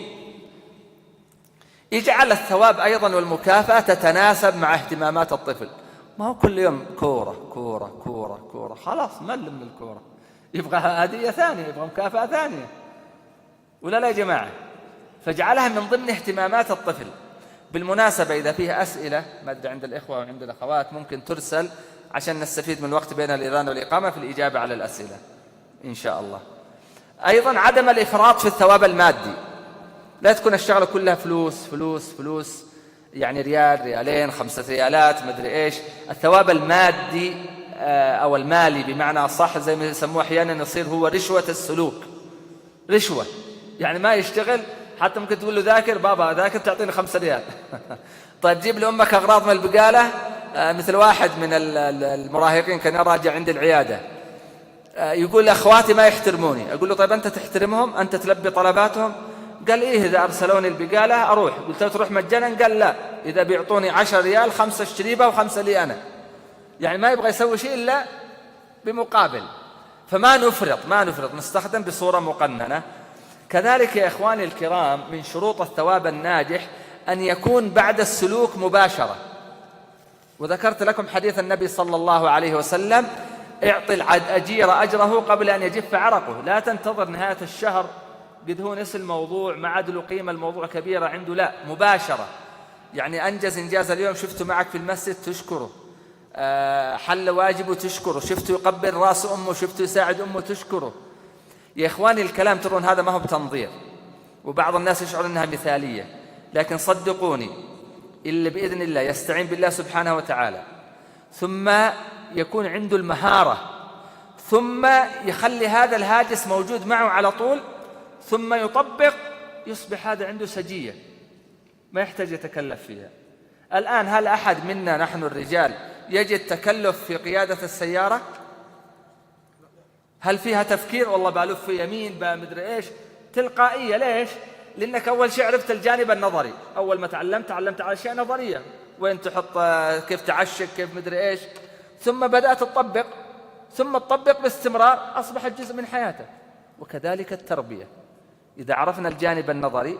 يجعل الثواب أيضا والمكافأة تتناسب مع اهتمامات الطفل. ما هو كل يوم كورة كورة كورة كورة، خلاص مل من الكورة، يبغى هدية ثانية، يبغى مكافأة ثانية، ولا لا يا جماعة؟ فاجعلها من ضمن اهتمامات الطفل. بالمناسبة إذا فيه أسئلة ما أدري عند الإخوة وعند الأخوات ممكن ترسل عشان نستفيد من الوقت بين الإذان والإقامة في الإجابة على الأسئلة إن شاء الله. أيضا عدم الإفراط في الثواب المادي، لا تكون الشغلة كلها فلوس فلوس فلوس، يعني ريال ريالين 5 ريالات مدري إيش. الثواب المادي أو المالي بمعنى صح زي ما يسموه أحيانا يصير هو رشوة السلوك، رشوة، يعني ما يشتغل حتى ممكن تقول له ذاكر بابا ذاكر تعطيني 5 ريال. طيب جيب لأمك أغراض من البقالة. مثل واحد من المراهقين كان يراجع عند العيادة يقول أخواتي ما يحترموني. أقول له طيب أنت تحترمهم؟ أنت تلبي طلباتهم؟ قال إيه إذا أرسلوني البقالة أروح. قلت له تروح مجانا؟ قال لا، إذا بيعطوني 10 ريال 5 اشتريبها و5 لي أنا. يعني ما يبغى يسوي شيء إلا بمقابل. فما نفرط، ما نفرط، نستخدم بصورة مقننة. كذلك يا إخواني الكرام من شروط الثواب الناجح أن يكون بعد السلوك مباشرة. وذكرت لكم حديث النبي صلى الله عليه وسلم: اعطي الأجير أجره قبل أن يجف عرقه. لا تنتظر نهاية الشهر قد هو نسي الموضوع، ما عاد له قيمة، الموضوع كبيرة عنده، لا، مباشرة. يعني أنجز إنجاز اليوم، شفته معك في المسجد تشكره، حل واجبه تشكره، شفته يقبل رأس أمه، شفته يساعد أمه تشكره. يا إخواني الكلام ترون هذا ما هو بتنظير، وبعض الناس يشعر أنها مثالية، لكن صدقوني اللي بإذن الله يستعين بالله سبحانه وتعالى ثم يكون عنده المهارة ثم يخلي هذا الهاجس موجود معه على طول ثم يطبق، يصبح هذا عنده سجية ما يحتاج يتكلف فيها. الآن هل أحد منا نحن الرجال يجد تكلف في قيادة السيارة؟ هل فيها تفكير والله بلف يمين بمدري إيش؟ تلقائية. ليش؟ لأنك أول شيء عرفت الجانب النظري، أول ما تعلمت على أشياء نظرية، وين تحط، كيف تعشق، كيف مدري إيش، ثم بدأت تطبق، ثم تطبق باستمرار، أصبحت جزء من حياتك. وكذلك التربية، إذا عرفنا الجانب النظري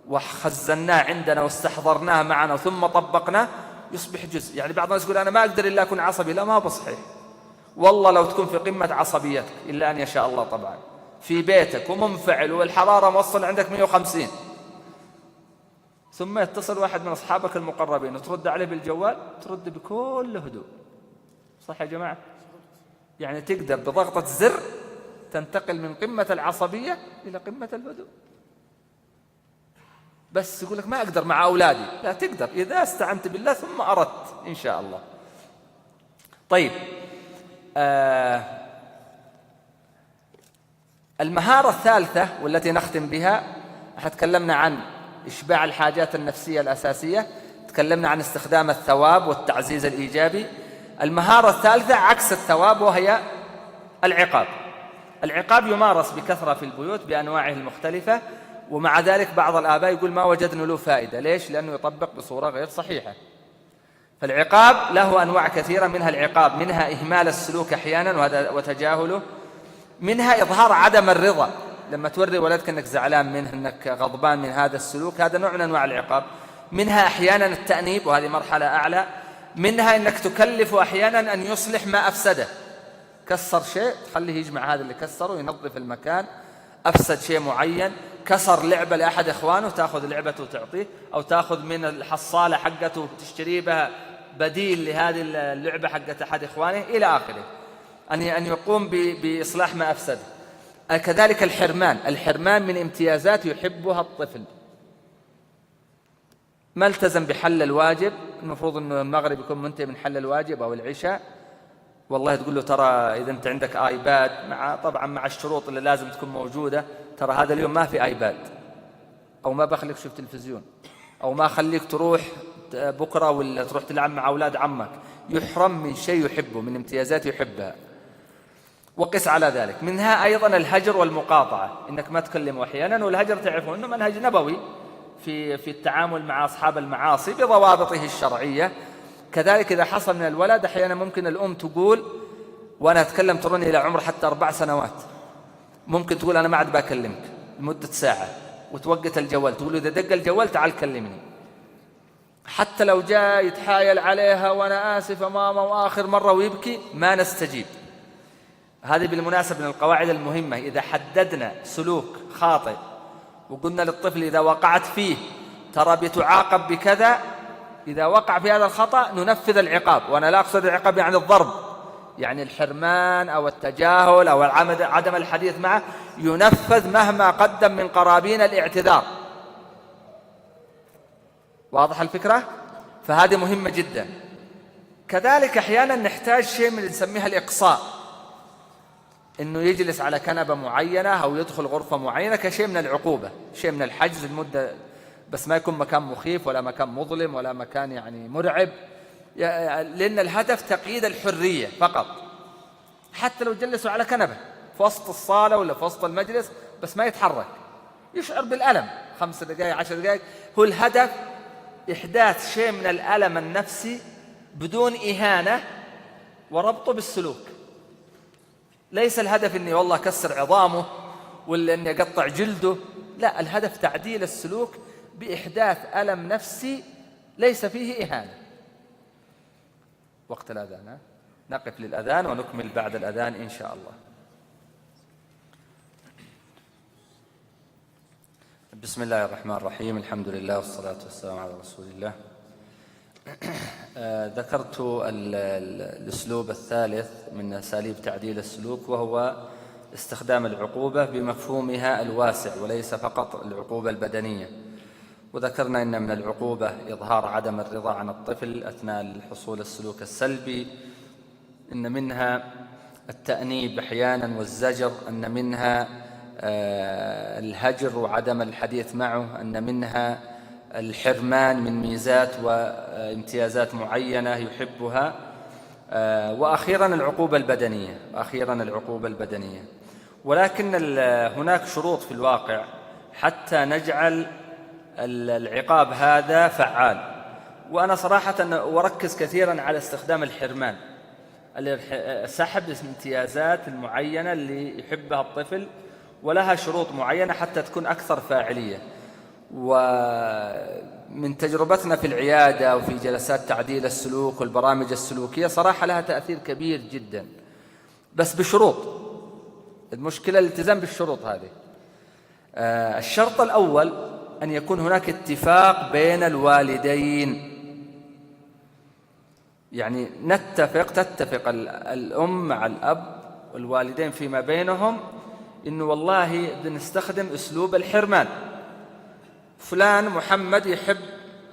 وخزناه عندنا واستحضرناه معنا ثم طبقناه يصبح جزء. يعني بعض الناس يقول أنا ما أقدر إلا أكون عصبي، لا، ما هو بصحيح. والله لو تكون في قمة عصبيتك، إلا أن يشاء الله طبعا، في بيتك ومنفعل والحرارة موصل عندك 150، ثم يتصل واحد من أصحابك المقربين وترد عليه بالجوال، ترد بكل هدوء. صح يا جماعة؟ يعني تقدر بضغطة زر تنتقل من قمة العصبية إلى قمة الهدوء. بس يقول لك ما أقدر مع أولادي، لا، تقدر إذا استعنت بالله ثم أردت إن شاء الله. طيب، المهارة الثالثة والتي نختم بها، احنا تكلمنا عن إشباع الحاجات النفسية الأساسية، تكلمنا عن استخدام الثواب والتعزيز الإيجابي. المهارة الثالثة عكس الثواب وهي العقاب. العقاب يمارس بكثرة في البيوت بأنواعه المختلفة، ومع ذلك بعض الآباء يقول ما وجدنا له فائدة. ليش؟ لأنه يطبق بصورة غير صحيحة. فالعقاب له أنواع كثيرة، منها العقاب، منها إهمال السلوك أحيانا وتجاهله، منها إظهار عدم الرضا، لما توري ولدك أنك زعلان منه، أنك غضبان من هذا السلوك، هذا نوع من أنواع العقاب. منها أحيانا التأنيب، وهذه مرحلة أعلى. منها أنك تكلف أحيانا أن يصلح ما أفسده، كسر شيء تخليه يجمع هذا اللي كسره ينظف المكان، أفسد شيء معين، كسر لعبة لأحد إخوانه تأخذ لعبته وتعطيه، أو تأخذ من الحصالة حقته تشتري بها بديل لهذه اللعبة حقت أحد إخوانه إلى آخره. أن يقوم بإصلاح ما أفسد. كذلك الحرمان من امتيازات يحبها الطفل. ما التزم بحل الواجب، المفروض أنه المغرب يكون منتهي من حل الواجب أو العشاء، والله تقول له ترى إذا أنت عندك آيباد، طبعا مع الشروط اللي لازم تكون موجودة، ترى هذا اليوم ما في آيباد، أو ما بخليك تشوف تلفزيون، أو ما خليك تروح بكرة ولا تروح تلعب مع أولاد عمك. يحرم من شيء يحبه، من امتيازات يحبها. وقس على ذلك. منها أيضا الهجر والمقاطعة، إنك ما تكلمه أحيانا. والهجر تعرفون أنه منهج نبوي في التعامل مع أصحاب المعاصي بضوابطه الشرعية. كذلك إذا حصل من الولد أحيانا ممكن الأم تقول، وأنا أتكلم تروني إلى عمر حتى 4 سنوات، ممكن تقول أنا ما عاد بكلمك لمدة ساعة، وتوقت الجوال، تقول إذا دق الجوال تعال كلمني. حتى لو جاء يتحايل عليها وأنا آسف ماما وآخر مرة ويبكي، ما نستجيب. هذه بالمناسبة من القواعد المهمة. إذا حددنا سلوك خاطئ وقلنا للطفل إذا وقعت فيه ترى بتعاقب بكذا، إذا وقع في هذا الخطأ ننفذ العقاب. وأنا لا أقصد العقاب يعني الضرب، يعني الحرمان أو التجاهل أو عدم الحديث معه، ينفذ مهما قدم من قرابين الاعتذار. واضح الفكرة؟ فهذه مهمة جدا. كذلك أحيانا نحتاج شيء من نسميها الإقصاء، إنه يجلس على كنبة معينة أو يدخل غرفة معينة كشيء من العقوبة، شيء من الحجز المدة، بس ما يكون مكان مخيف ولا مكان مظلم ولا مكان يعني مرعب، لأن الهدف تقييد الحرية فقط. حتى لو جلسوا على كنبة في وسط الصالة ولا في وسط المجلس بس ما يتحرك، يشعر بالألم 5 دقائق 10 دقائق، هو الهدف إحداث شيء من الألم النفسي بدون إهانة وربطه بالسلوك. ليس الهدف إني والله كسر عظامه ولا أني أقطع جلده، لا، الهدف تعديل السلوك بإحداث ألم نفسي ليس فيه إهانة. وقت الأذان، نقف للأذان ونكمل بعد الأذان إن شاء الله. بسم الله الرحمن الرحيم، الحمد لله والصلاة والسلام على رسول الله. ذكرت الأسلوب الثالث من أساليب تعديل السلوك، وهو استخدام العقوبة بمفهومها الواسع وليس فقط العقوبة البدنية. وذكرنا أن من العقوبة إظهار عدم الرضا عن الطفل أثناء حصول السلوك السلبي، إن منها التأنيب أحيانا والزجر، أن منها الهجر وعدم الحديث معه، أن منها الحرمان من ميزات وامتيازات معينة يحبها، وأخيرا العقوبة البدنية. ولكن هناك شروط في الواقع حتى نجعل العقاب هذا فعال. وأنا صراحة أركز كثيرا على استخدام الحرمان، سحب الامتيازات المعينة اللي يحبها الطفل، ولها شروط معينة حتى تكون أكثر فاعلية. ومن تجربتنا في العيادة وفي جلسات تعديل السلوك والبرامج السلوكية صراحة لها تأثير كبير جدا، بس بشروط. المشكلة الالتزام بالشروط هذه. الشرط الأول أن يكون هناك اتفاق بين الوالدين، يعني تتفق الأم مع الأب والوالدين فيما بينهم إنه والله بنستخدم أسلوب الحرمان. فلان محمد يحب،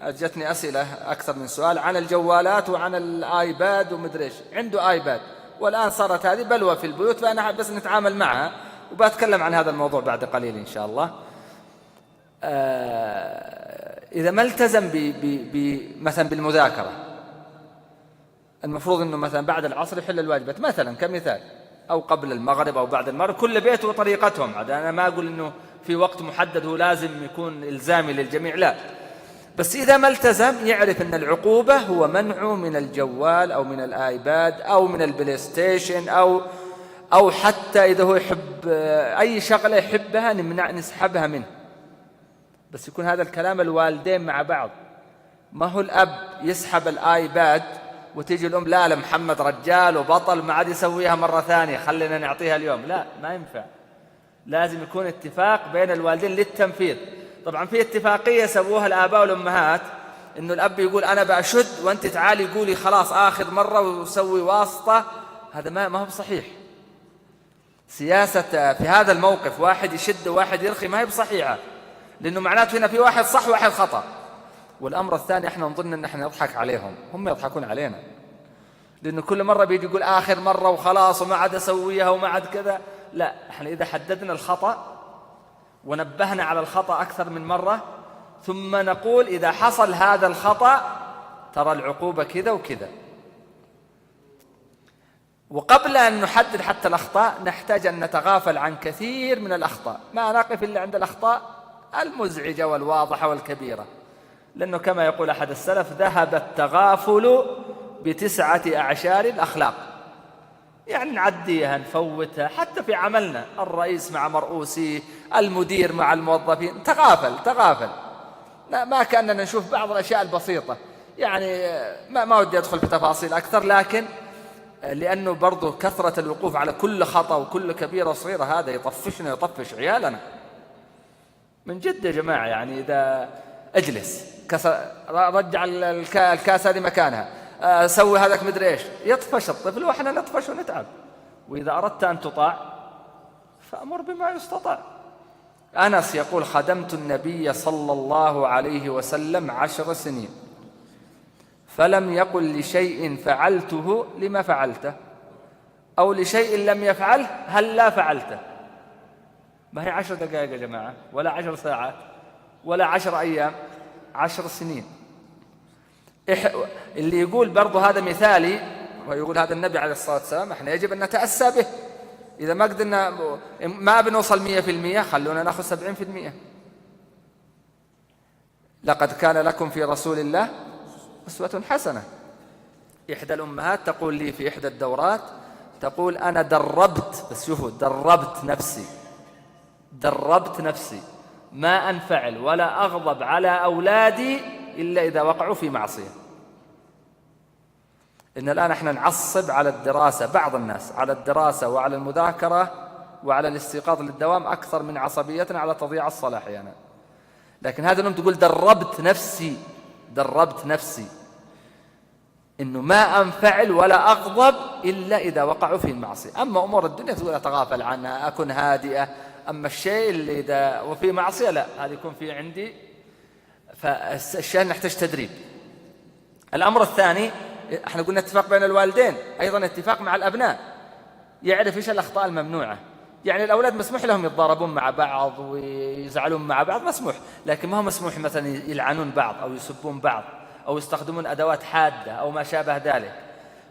جتني أسئلة أكثر من سؤال عن الجوالات وعن الآيباد ومدري إيش، عنده آيباد والآن صارت هذه بلوى في البيوت، فأنا بس نتعامل معها، وبتكلم عن هذا الموضوع بعد قليل إن شاء الله. إذا ما التزم مثلا بالمذاكرة، المفروض أنه مثلا بعد العصر يحل الواجبات مثلا كمثال، أو قبل المغرب أو بعد المغرب، كل بيت وطريقتهم. أنا ما أقول أنه في وقت محدد هو لازم يكون إلزامي للجميع، لا، بس إذا ما التزم يعرف أن العقوبة هو منعه من الجوال أو من الآيباد أو من البلاي ستيشن، أو حتى إذا هو يحب أي شغلة يحبها نسحبها منه. بس يكون هذا الكلام الوالدين مع بعض، ما هو الأب يسحب الآيباد وتيجي الأم لا محمد رجال وبطل ما عاد يسويها مرة ثانية، خلينا نعطيها اليوم. لا، ما ينفع، لازم يكون اتفاق بين الوالدين للتنفيذ. طبعا في اتفاقية سووها الآباء والأمهات، إنه الأب يقول أنا بأشد وأنت تعالي يقولي خلاص آخر مرة وسوي واسطة. هذا ما هو صحيح. سياسة في هذا الموقف واحد يشد وواحد يرخي ما هي بصحيحة، لأنه معناته هنا في واحد صح وواحد خطأ. والأمر الثاني احنا نظن ان احنا نضحك عليهم، هم يضحكون علينا، لأنه كل مرة بيجي يقول آخر مرة وخلاص وما عاد أسويها وما عاد كذا. لا، احنا إذا حددنا الخطأ ونبهنا على الخطأ أكثر من مرة، ثم نقول إذا حصل هذا الخطأ ترى العقوبة كذا وكذا. وقبل أن نحدد حتى الأخطاء نحتاج أن نتغافل عن كثير من الأخطاء، ما نقف إلا عند الأخطاء المزعجة والواضحة والكبيرة، لأنه كما يقول أحد السلف ذهب التغافل ب9 أعشار الأخلاق. يعني نعديها نفوتها، حتى في عملنا، الرئيس مع مرؤوسيه، المدير مع الموظفين، تغافل. ما كأننا نشوف بعض الأشياء البسيطة. يعني ما ودي أدخل في تفاصيل أكثر، لكن لأنه برضو كثرة الوقوف على كل خطأ وكل كبيرة صغيرة هذا يطفشنا ويطفش عيالنا من جد يا جماعة. يعني إذا اجلس رجع الكاس هذه مكانها، سوي هذاك مدري ايش، يطفش الطفل واحنا نطفش ونتعب. وإذا أردت أن تطاع فأمر بما يستطاع. أنس يقول خدمت النبي صلى الله عليه وسلم 10 سنين فلم يقل لشيء فعلته لما فعلته، أو لشيء لم يفعله هل لا فعلته. ما هي 10 دقائق يا جماعة، ولا 10 ساعات، ولا 10 أيام، 10 سنين. اللي يقول برضو هذا مثالي ويقول هذا النبي عليه الصلاة والسلام، احنا يجب أن نتأسى به. إذا ما قدرنا ما بنوصل 100% خلونا نأخذ 70%. لقد كان لكم في رسول الله أسوة حسنة. إحدى الأمهات تقول لي في إحدى الدورات، تقول أنا دربت، بس شوفوا، دربت نفسي دربت نفسي ما أنفعل ولا أغضب على أولادي إلا إذا وقعوا في معصية. إن الآن احنا نعصب على الدراسة، بعض الناس على الدراسة وعلى المذاكرة وعلى الاستيقاظ للدوام أكثر من عصبيتنا على تضييع الصلاة أحيانا. لكن هذا اليوم تقول دربت نفسي إنه ما أنفعل ولا أغضب إلا إذا وقعوا في المعصية. أما أمور الدنيا تقول أتغافل عنها، أكون هادئة. أما الشيء اللي إذا وفي معصية لا، هذا يكون في عندي. فالشيء نحتاج تدريب. الأمر الثاني، احنا قلنا اتفاق بين الوالدين، أيضا اتفاق مع الأبناء، يعرف إيش الأخطاء الممنوعة. يعني الأولاد مسموح لهم يتضاربون مع بعض ويزعلون مع بعض، مسموح، لكن ما هو مسموح مثلا يلعنون بعض أو يسبون بعض أو يستخدمون أدوات حادة أو ما شابه ذلك.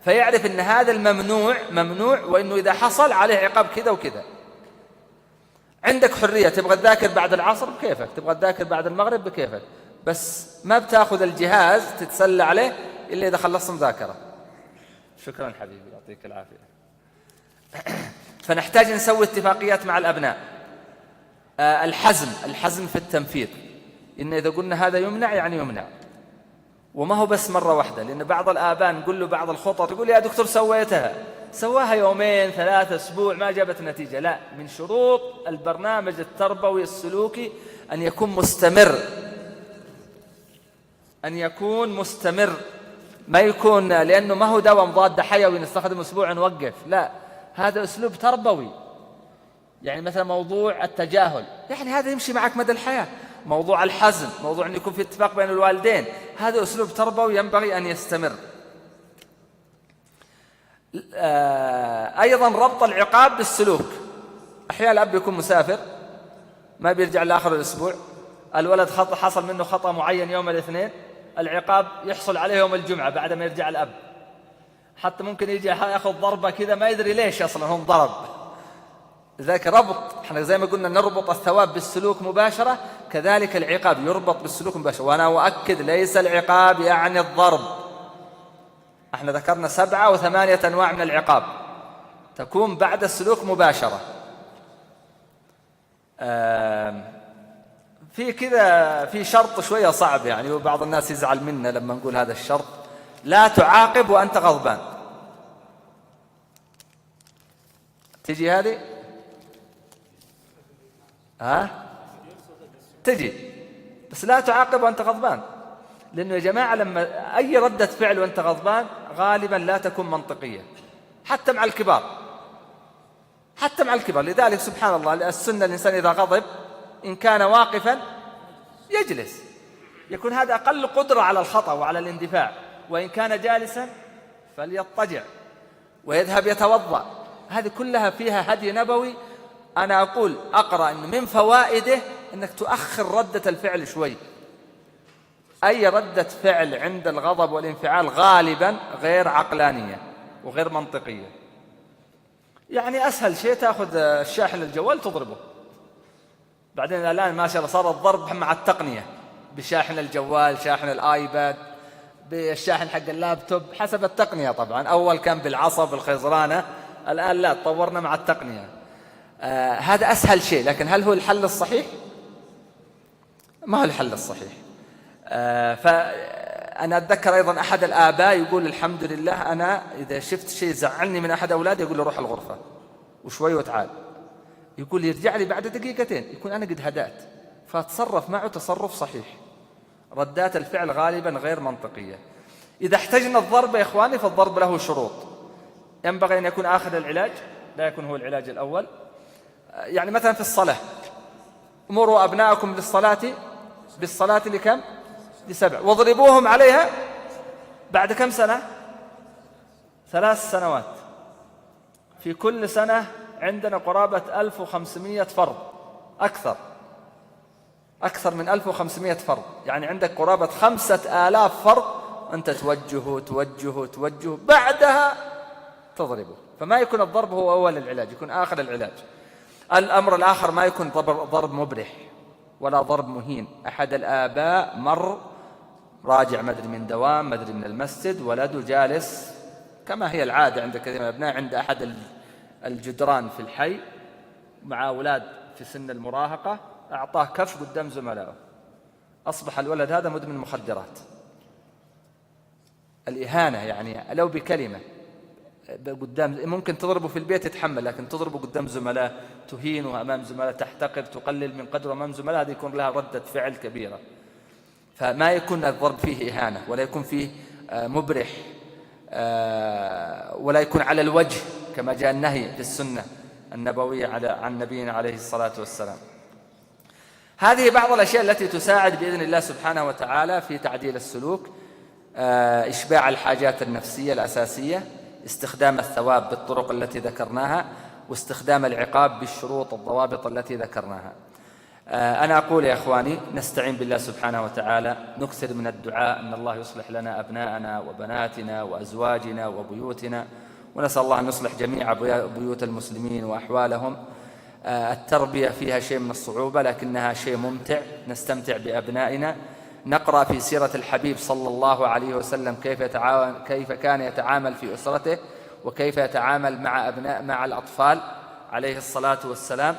فيعرف أن هذا الممنوع ممنوع، وأنه إذا حصل عليه عقاب كذا وكذا. عندك حرية، تبغى تذاكر بعد العصر بكيفك، تبغى تذاكر بعد المغرب بكيفك، بس ما بتاخذ الجهاز تتسلى عليه إلا إذا خلصت مذاكرة. شكرا حبيبي، يعطيك العافية. فنحتاج نسوي اتفاقيات مع الأبناء. الحزم في التنفيذ، إن إذا قلنا هذا يمنع يعني يمنع، وما هو بس مرة واحدة. لأن بعض الآباء نقول له بعض الخطط يقول يا دكتور سواها يومين 3 أسبوع ما جابت نتيجة. لا، من شروط البرنامج التربوي السلوكي أن يكون مستمر، ما يكون، لأنه ما هو دواء مضاد حيوي نستخدم أسبوع نوقف، لا، هذا أسلوب تربوي. يعني مثلا موضوع التجاهل، يعني هذا يمشي معك مدى الحياة. موضوع الحزم، موضوع أن يكون في اتفاق بين الوالدين، هذا أسلوب تربوي ينبغي أن يستمر. أيضا ربط العقاب بالسلوك. أحيانا الأب يكون مسافر ما بيرجع لآخر الأسبوع، الولد حصل منه خطأ معين يوم الاثنين، العقاب يحصل عليه يوم الجمعة بعد ما يرجع الأب. حتى ممكن يجي يأخذ ضربة كذا ما يدري ليش أصلا هم ضرب. لذلك ربط، احنا زي ما قلنا نربط الثواب بالسلوك مباشرة، كذلك العقاب يربط بالسلوك مباشرة. وأنا أؤكد ليس العقاب يعني الضرب. احنا ذكرنا 7 و8 أنواع من العقاب تكون بعد السلوك مباشرة. في كذا في شرط شوية صعب يعني، وبعض الناس يزعل منا لما نقول هذا الشرط: لا تعاقب وأنت غضبان. تجي هذه؟ تجي، بس لا تعاقب وأنت غضبان. لأنه يا جماعة لما أي ردة فعل وأنت غضبان غالبا لا تكون منطقية، حتى مع الكبار. لذلك سبحان الله السنة الإنسان إذا غضب إن كان واقفا يجلس، يكون هذا أقل قدرة على الخطأ وعلى الاندفاع. وإن كان جالسا فليضطجع ويذهب يتوضأ. هذه كلها فيها هدي نبوي. أنا أقرأ أن من فوائده أنك تؤخر ردة الفعل شوي. أي ردة فعل عند الغضب والانفعال غالبا غير عقلانية وغير منطقية. يعني أسهل شيء تأخذ الشاحن الجوال تضربه. بعدين الآن ما شاء الله صار الضرب مع التقنية، بشاحن الجوال، شاحن الآيباد، بالشاحن حق اللابتوب، حسب التقنية طبعا. أول كان بالعصا بالخيزرانة، الآن لا، تطورنا مع التقنية. هذا أسهل شيء، لكن هل هو الحل الصحيح؟ ما هو الحل الصحيح. فأنا أتذكر أيضا أحد الآباء يقول: الحمد لله أنا إذا شفت شيء زعلني من أحد أولادي يقول له روح الغرفة وشوي وتعال. يقول يرجع لي بعد دقيقتين يكون أنا قد هدأت، فأتصرف معه تصرف صحيح. ردات الفعل غالبا غير منطقية. إذا احتجنا الضرب يا إخواني فالضرب له شروط. ينبغي أن يكون آخر العلاج، لا يكون هو العلاج الأول. يعني مثلا في الصلاة: مروا أبناءكم بالصلاة لكم؟ ل7، واضربوهم عليها بعد كم سنة؟ 3 سنوات. في كل سنة عندنا قرابة 1500 فرض، أكثر من 1500 فرض. يعني عندك قرابة 5000 فرض أنت توجهه بعدها تضربه. فما يكون الضرب هو أول العلاج، يكون آخر العلاج. الأمر الآخر ما يكون ضرب مبرح ولا ضرب مهين. أحد الآباء راجع مدري من دوام مدري من المسجد، ولده جالس كما هي العادة عند كثير من الأبناء عند أحد الجدران في الحي مع أولاد في سن المراهقة أعطاه كف قدام زملائه، أصبح الولد هذا مدمن مخدرات. الإهانة يعني لو بكلمة قدام، ممكن تضربه في البيت يتحمل، لكن تضربه قدام زملائه، تهينه أمام زملائه، تحتقر، تقلل من قدره أمام زملائه، هذه يكون لها ردة فعل كبيرة. فما يكون الضرب فيه إهانة، ولا يكون فيه مبرح، ولا يكون على الوجه كما جاء النهي في السنة النبوية عن نبينا عليه الصلاة والسلام. هذه بعض الأشياء التي تساعد بإذن الله سبحانه وتعالى في تعديل السلوك: إشباع الحاجات النفسية الأساسية، استخدام الثواب بالطرق التي ذكرناها، واستخدام العقاب بالشروط والضوابط التي ذكرناها. أنا أقول يا إخواني نستعين بالله سبحانه وتعالى، نكثر من الدعاء أن الله يصلح لنا أبناءنا وبناتنا وأزواجنا وبيوتنا، ونسأل الله أن يصلح جميع بيوت المسلمين وأحوالهم. التربية فيها شيء من الصعوبة لكنها شيء ممتع، نستمتع بأبنائنا، نقرأ في سيرة الحبيب صلى الله عليه وسلم كيف كان يتعامل في أسرته، وكيف يتعامل مع الأطفال عليه الصلاة والسلام.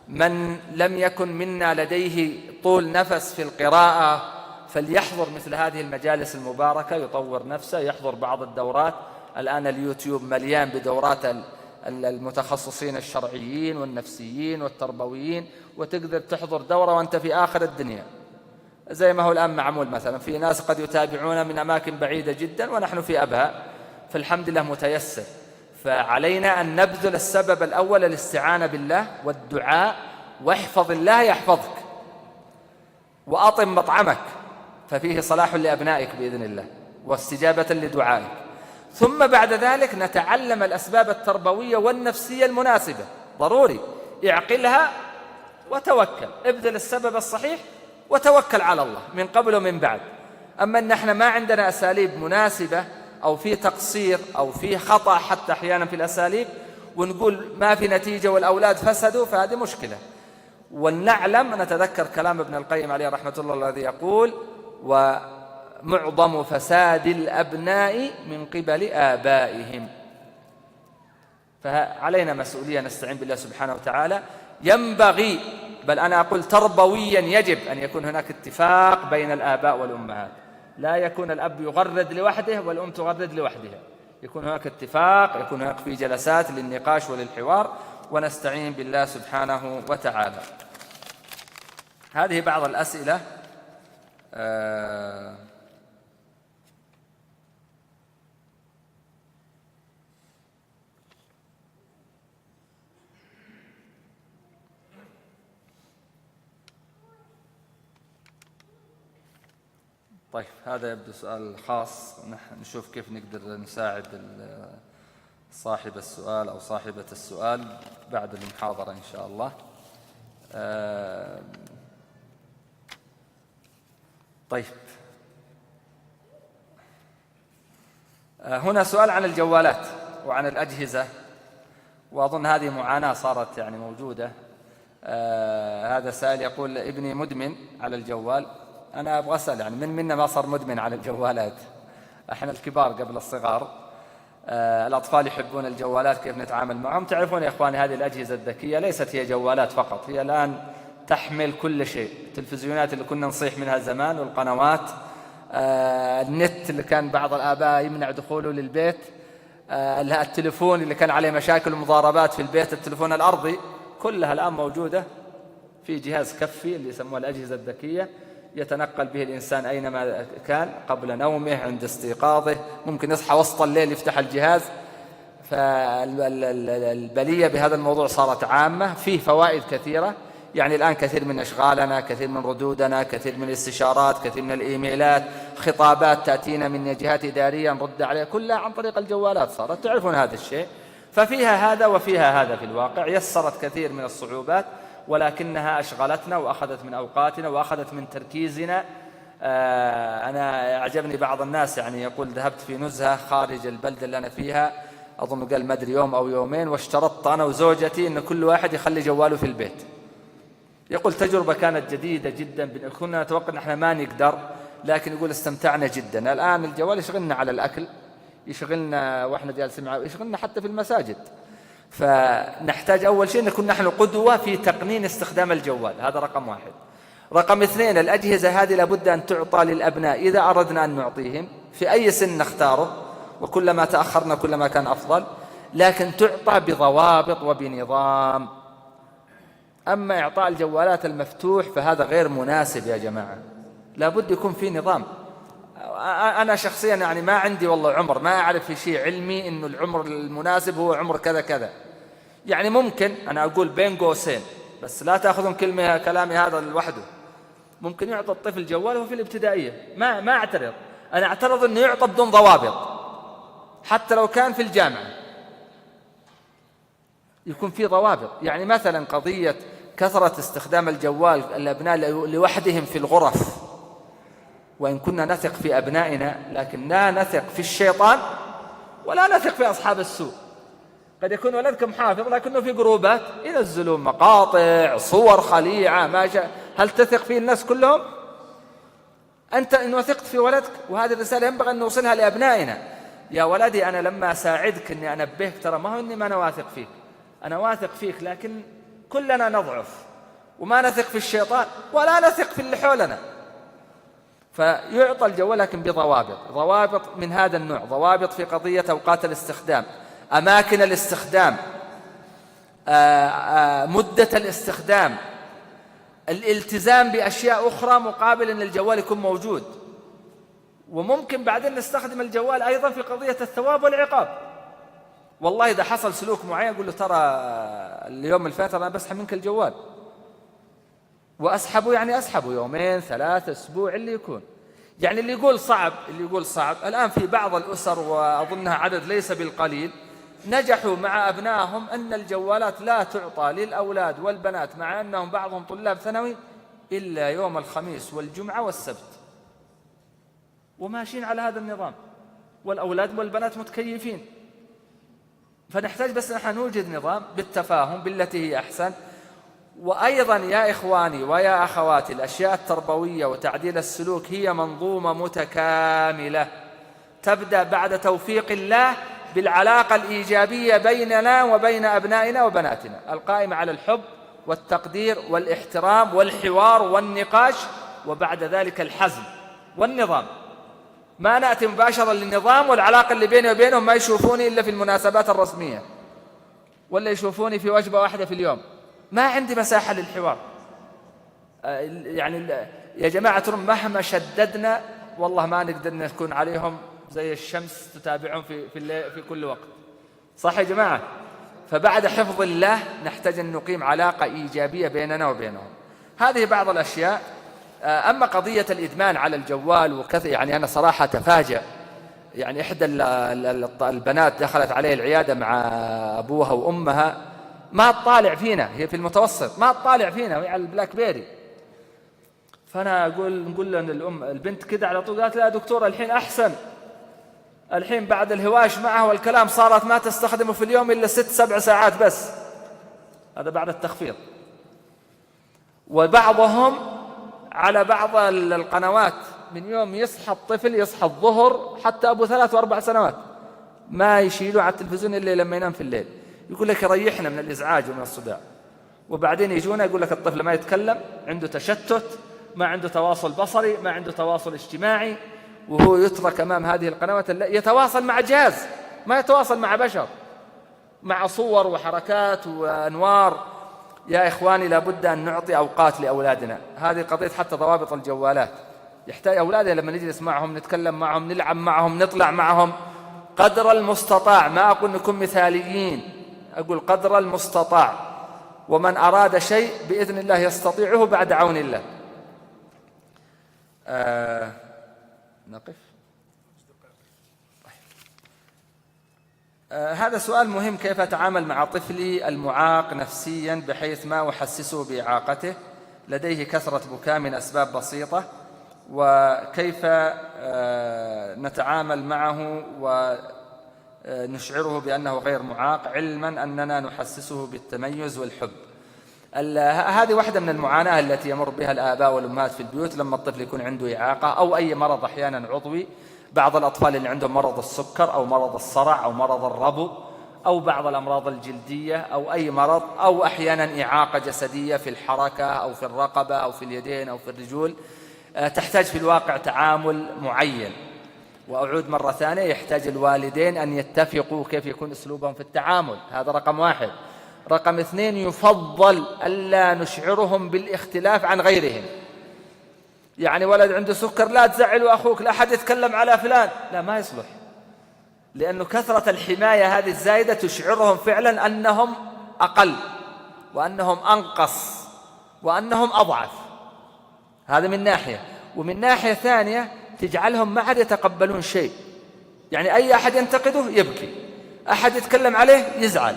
من لم يكن منا لديه طول نفس في القراءة فليحضر مثل هذه المجالس المباركة، يطور نفسه، يحضر بعض الدورات. الآن اليوتيوب مليان بدورات المتخصصين الشرعيين والنفسيين والتربويين، وتقدر تحضر دورة وأنت في آخر الدنيا، زي ما هو الآن معمول. مثلا في ناس قد يتابعون من أماكن بعيدة جدا ونحن في أبها، فالحمد لله متيسر. فعلينا أن نبذل السبب الأول الاستعانة بالله والدعاء، واحفظ الله يحفظك، وأطم مطعمك ففيه صلاح لأبنائك بإذن الله واستجابة لدعائك. ثم بعد ذلك نتعلم الأسباب التربوية والنفسية المناسبة، ضروري اعقلها وتوكل، ابذل السبب الصحيح وتوكل على الله من قبل ومن بعد. أما أن احنا ما عندنا أساليب مناسبة، أو في تقصير أو في خطأ حتى أحيانا في الأساليب، ونقول ما في نتيجة والأولاد فسدوا، فهذه مشكلة. ونعلم، نتذكر كلام ابن القيم عليه رحمة الله الذي يقول: ومعظم فساد الأبناء من قبل آبائهم. فعلينا مسؤولية، نستعين بالله سبحانه وتعالى. ينبغي، بل أنا أقول تربويا يجب أن يكون هناك اتفاق بين الآباء والأمهات، لا يكون الأب يغرد لوحده والأم تغرد لوحدها، يكون هناك اتفاق، يكون هناك في جلسات للنقاش وللحوار، ونستعين بالله سبحانه وتعالى. هذه بعض الأسئلة. طيب، هذا يبدو سؤال خاص، نشوف كيف نقدر نساعد صاحب السؤال أو صاحبة السؤال بعد المحاضرة إن شاء الله. طيب، هنا سؤال عن الجوالات وعن الأجهزة، وأظن هذه معاناة صارت يعني موجودة. هذا سائل يقول: ابني مدمن على الجوال. أنا أبغى أسأل، يعني من منا ما صار مدمن على الجوالات؟ إحنا الكبار قبل الصغار. الأطفال يحبون الجوالات، كيف نتعامل معهم؟ تعرفون يا إخواني، هذه الأجهزة الذكية ليست هي جوالات فقط، هي الآن تحمل كل شيء. التلفزيونات اللي كنا نصيح منها زمان، والقنوات، النت اللي كان بعض الآباء يمنع دخوله للبيت، التليفون اللي كان عليه مشاكل ومضاربات في البيت، التليفون الأرضي، كلها الآن موجودة في جهاز كفي اللي يسموه الأجهزة الذكية، يتنقل به الإنسان أينما كان، قبل نومه، عند استيقاظه، ممكن يصحى وسط الليل يفتح الجهاز. فالبلية بهذا الموضوع صارت عامة، فيه فوائد كثيرة. يعني الآن كثير من أشغالنا، كثير من ردودنا، كثير من الاستشارات، كثير من الإيميلات، خطابات تأتينا من جهات إدارية نرد عليها، كلها عن طريق الجوالات صارت، تعرفون هذا الشيء. ففيها هذا وفيها هذا، في الواقع يسرت كثير من الصعوبات، ولكنها أشغلتنا وأخذت من أوقاتنا وأخذت من تركيزنا. أنا أعجبني بعض الناس يعني يقول: ذهبت في نزهة خارج البلدة اللي أنا فيها، أظن قال ما أدري يوم أو يومين، واشترطت أنا وزوجتي أن كل واحد يخلي جواله في البيت. يقول تجربة كانت جديدة جدا، كنا نتوقع أن احنا ما نقدر، لكن يقول استمتعنا جدا. الآن الجوال يشغلنا على الأكل، يشغلنا وإحنا جالسين معه، يشغلنا حتى في المساجد. فنحتاج أول شيء نكون نحن قدوة في تقنين استخدام الجوال، هذا رقم واحد. رقم اثنين، الأجهزة هذه لابد أن تعطى للأبناء إذا أردنا أن نعطيهم في أي سن نختاره، وكلما تأخرنا كلما كان أفضل، لكن تعطى بضوابط وبنظام. أما إعطاء الجوالات المفتوح فهذا غير مناسب يا جماعة، لابد يكون في نظام. أنا شخصيا يعني ما عندي والله عمر، ما أعرف في شيء علمي إنه العمر المناسب هو عمر كذا كذا. يعني ممكن أنا أقول بين قوسين، بس لا تأخذون كلامي هذا لوحده، ممكن يعطى الطفل جوال وهو في الابتدائية، ما أعترض. أنا أعترض أنه يعطى بدون ضوابط، حتى لو كان في الجامعة يكون في ضوابط. يعني مثلا قضية كثرة استخدام الجوال الأبناء لوحدهم في الغرف، وإن كنا نثق في أبنائنا لكن لا نثق في الشيطان ولا نثق في أصحاب السوء. قد يكون ولدكم حافظ لكنه في جروبات ينزلون مقاطع صور خليعة ما شاء، هل تثق فيه الناس كلهم؟ أنت إن وثقت في ولدك، وهذه الرسالة ينبغي أن نوصلها لأبنائنا. يا ولدي أنا لما أساعدك أني أنبهك، ترى ما هو أني ما أنا واثق فيك، أنا واثق فيك، لكن كلنا نضعف وما نثق في الشيطان ولا نثق في اللي حولنا. فيعطى الجوال لكن بضوابط، ضوابط من هذا النوع، ضوابط في قضية أوقات الاستخدام، أماكن الاستخدام، مدة الاستخدام، الالتزام بأشياء أخرى مقابل أن الجوال يكون موجود. وممكن بعدين نستخدم الجوال أيضا في قضية الثواب والعقاب. والله إذا حصل سلوك معين أقول له ترى اليوم الفاتر أنا بسحب منك الجوال، وأسحبه يعني أسحبه يومين ثلاثة أسبوع اللي يكون. يعني اللي يقول صعب الآن في بعض الأسر وأظنها عدد ليس بالقليل نجحوا مع أبنائهم أن الجوالات لا تعطى للأولاد والبنات مع أنهم بعضهم طلاب ثانوي إلا يوم الخميس والجمعة والسبت، وماشيين على هذا النظام، والأولاد والبنات متكيفين. فنحتاج بس نحن نوجد نظام بالتفاهم بالتي هي أحسن. وأيضا يا إخواني ويا أخواتي، الأشياء التربوية وتعديل السلوك هي منظومة متكاملة تبدأ بعد توفيق الله بالعلاقة الإيجابية بيننا وبين أبنائنا وبناتنا، القائمة على الحب والتقدير والاحترام والحوار والنقاش، وبعد ذلك الحزم والنظام. ما نأتي مباشرة للنظام والعلاقة اللي بيني وبينهم ما يشوفوني إلا في المناسبات الرسمية، ولا يشوفوني في وجبة واحدة في اليوم، ما عندي مساحة للحوار. يعني يا جماعة مهما شددنا والله ما نقدر نكون عليهم زي الشمس تتابعهم في كل وقت، صح يا جماعة؟ فبعد حفظ الله نحتاج أن نقيم علاقة إيجابية بيننا وبينهم. هذه بعض الأشياء. أما قضية الإدمان على الجوال وكذا، يعني أنا صراحة تفاجأ. يعني إحدى البنات دخلت عليه العيادة مع أبوها وأمها، ما تطالع فينا، هي في المتوسط، ما تطالع فينا وهي على البلاك بيري. فأنا نقول لأن البنت كده على طول قالت لا دكتور الحين أحسن، الحين بعد الهواش معه والكلام صارت ما تستخدمه في اليوم إلا 6-7 ساعات بس، هذا بعد التخفيض. وبعضهم على بعض القنوات من يوم يصحى الطفل، يصحى الظهر حتى أبو 3 و4 سنوات ما يشيلوا على التلفزيون إلا لما ينام في الليل، يقول لك يريحنا من الإزعاج ومن الصداع. وبعدين يجونا يقول لك الطفل ما يتكلم، عنده تشتت، ما عنده تواصل بصري، ما عنده تواصل اجتماعي، وهو يترك أمام هذه القنوات يتواصل مع جهاز، ما يتواصل مع بشر، مع صور وحركات وأنوار. يا إخواني لابد أن نعطي أوقات لأولادنا. هذه قضية حتى ضوابط الجوالات، يحتاج أولادنا لما نجلس معهم نتكلم معهم نلعب معهم نطلع معهم قدر المستطاع. ما أقول نكون مثاليين، أقول قدر المستطاع، ومن أراد شيء بإذن الله يستطيعه بعد عون الله. نقف. هذا سؤال مهم: كيف أتعامل مع طفلي المعاق نفسيا بحيث ما أحسسه بإعاقته، لديه كثرة بكاء من أسباب بسيطة، وكيف نتعامل معه ونشعره بأنه غير معاق علما أننا نحسسه بالتميز والحب. هذه واحدة من المعاناة التي يمر بها الآباء والأمهات في البيوت لما الطفل يكون عنده إعاقة أو أي مرض أحيانا عضوي. بعض الأطفال اللي عندهم مرض السكر أو مرض الصرع أو مرض الربو أو بعض الأمراض الجلدية أو أي مرض، أو أحيانا إعاقة جسدية في الحركة أو في الرقبة أو في اليدين أو في الرجول، تحتاج في الواقع تعامل معين. وأعود مرة ثانية، يحتاج الوالدين أن يتفقوا كيف يكون أسلوبهم في التعامل، هذا رقم 1. رقم 2، يفضل ألا نشعرهم بالاختلاف عن غيرهم. يعني ولد عنده سكر، لا تزعلوا أخوك، لا أحد يتكلم على فلان، لا، ما يصلح، لأنه كثرة الحماية هذه الزايدة تشعرهم فعلا أنهم أقل وأنهم أنقص وأنهم أضعف. هذا من ناحية. ومن ناحية ثانية تجعلهم ما عاد يتقبلون شيء. يعني أي أحد ينتقده يبكي، أحد يتكلم عليه يزعل.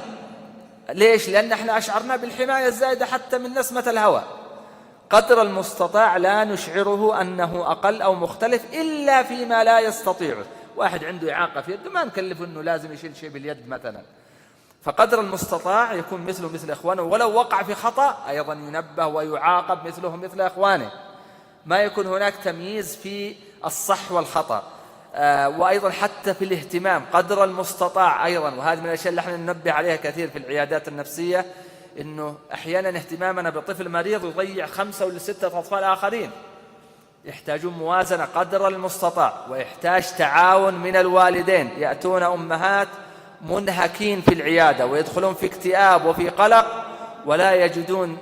ليش؟ لأن احنا أشعرنا بالحماية الزائدة حتى من نسمة الهواء. قدر المستطاع لا نشعره أنه أقل أو مختلف إلا فيما لا يستطيعه. واحد عنده إعاقة في يده، ما نكلفه أنه لازم يشيل شيء باليد مثلا، فقدر المستطاع يكون مثله مثل إخوانه، ولو وقع في خطأ أيضا ينبه ويعاقب مثله مثل إخوانه، ما يكون هناك تمييز في الصح والخطأ. وأيضا حتى في الاهتمام قدر المستطاع أيضا، وهذه من الأشياء اللي احنا ننبه عليها كثير في العيادات النفسية، إنه أحيانا اهتمامنا بطفل مريض يضيع 5 ولا 6 أطفال آخرين. يحتاجون موازنة قدر المستطاع، ويحتاج تعاون من الوالدين. يأتون أمهات منهكين في العيادة ويدخلون في اكتئاب وفي قلق، ولا يجدون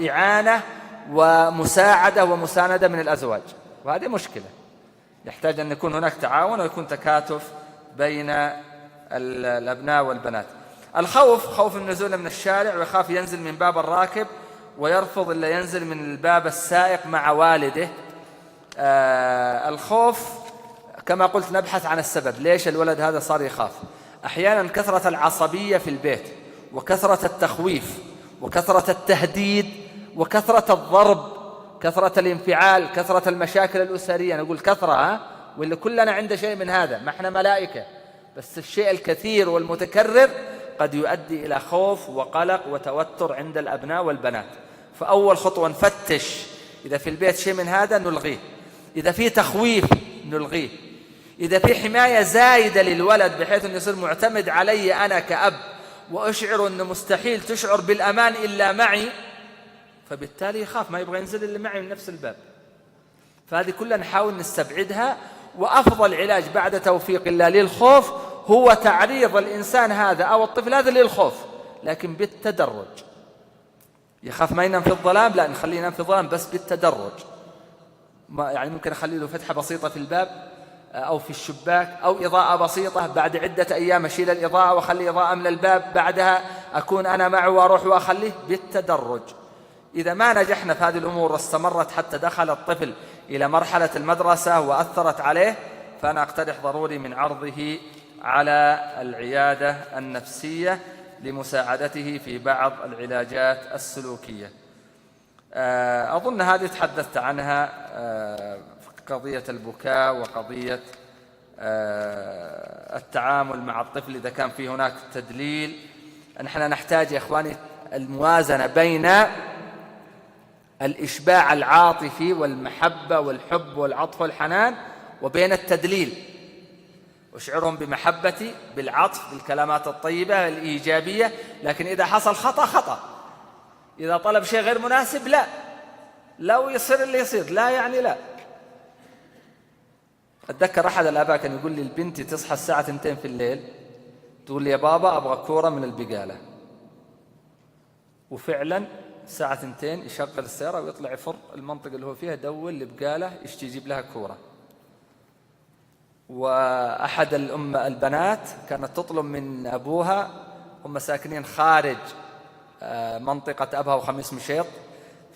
إعانة ومساعدة ومساندة من الأزواج، وهذه مشكلة. يحتاج أن يكون هناك تعاون ويكون تكاتف بين الأبناء والبنات. الخوف، خوف النزول من الشارع، ويخاف ينزل من باب الراكب ويرفض إلا ينزل من الباب السائق مع والده. الخوف كما قلت نبحث عن السبب، ليش الولد هذا صار يخاف. أحيانا كثرة العصبية في البيت، وكثرة التخويف، وكثرة التهديد، وكثرة الضرب، كثرة الانفعال، كثرة المشاكل الأسرية. نقول كثرة، واللي كلنا عنده شيء من هذا، ما احنا ملائكة، بس الشيء الكثير والمتكرر قد يؤدي إلى خوف وقلق وتوتر عند الأبناء والبنات. فأول خطوة نفتش، إذا في البيت شيء من هذا نلغيه، إذا في تخويف نلغيه، إذا في حماية زايدة للولد بحيث أنه يصير معتمد علي أنا كأب، وأشعر أنه مستحيل تشعر بالأمان إلا معي، فبالتالي يخاف، ما يبغى ينزل إلا معي من نفس الباب. فهذه كلها نحاول نستبعدها. وأفضل علاج بعد توفيق الله للخوف هو تعريض الإنسان هذا أو الطفل هذا للخوف، لكن بالتدرج. يخاف ما ينام في الظلام، لا، نخليه ينام في الظلام بس بالتدرج. يعني ممكن أخلي له فتحة بسيطة في الباب أو في الشباك، أو إضاءة بسيطة. بعد عدة أيام أشيل الإضاءة وأخلي إضاءة من الباب، بعدها أكون أنا معه وأروح وأخليه بالتدرج. إذا ما نجحنا في هذه الأمور واستمرت حتى دخل الطفل إلى مرحلة المدرسة وأثرت عليه، فأنا أقترح ضروري من عرضه على العيادة النفسية لمساعدته في بعض العلاجات السلوكية. أظن هذه تحدثت عنها، قضية البكاء وقضية التعامل مع الطفل إذا كان في هناك تدليل. نحن نحتاج يا إخواني الموازنة بين الإشباع العاطفي والمحبة والحب والعطف والحنان، وبين التدليل. أشعرهم بمحبتي بالعطف بالكلمات الطيبة الإيجابية، لكن إذا حصل خطأ خطأ، إذا طلب شيء غير مناسب لا، لو يصير اللي يصير لا، يعني لا. أتذكر أحد الآباء كان يقول لي البنت تصحى الساعة 2 في الليل تقول لي يا بابا أبغى كورة من البقالة، وفعلا الساعة 2 يشغل السيارة ويطلع يفر المنطقة اللي هو فيها، يدور لبقالة يشتي يجيب لها كورة. وأحد البنات كانت تطلب من أبوها، هم ساكنين خارج منطقة أبها وخميس مشيط،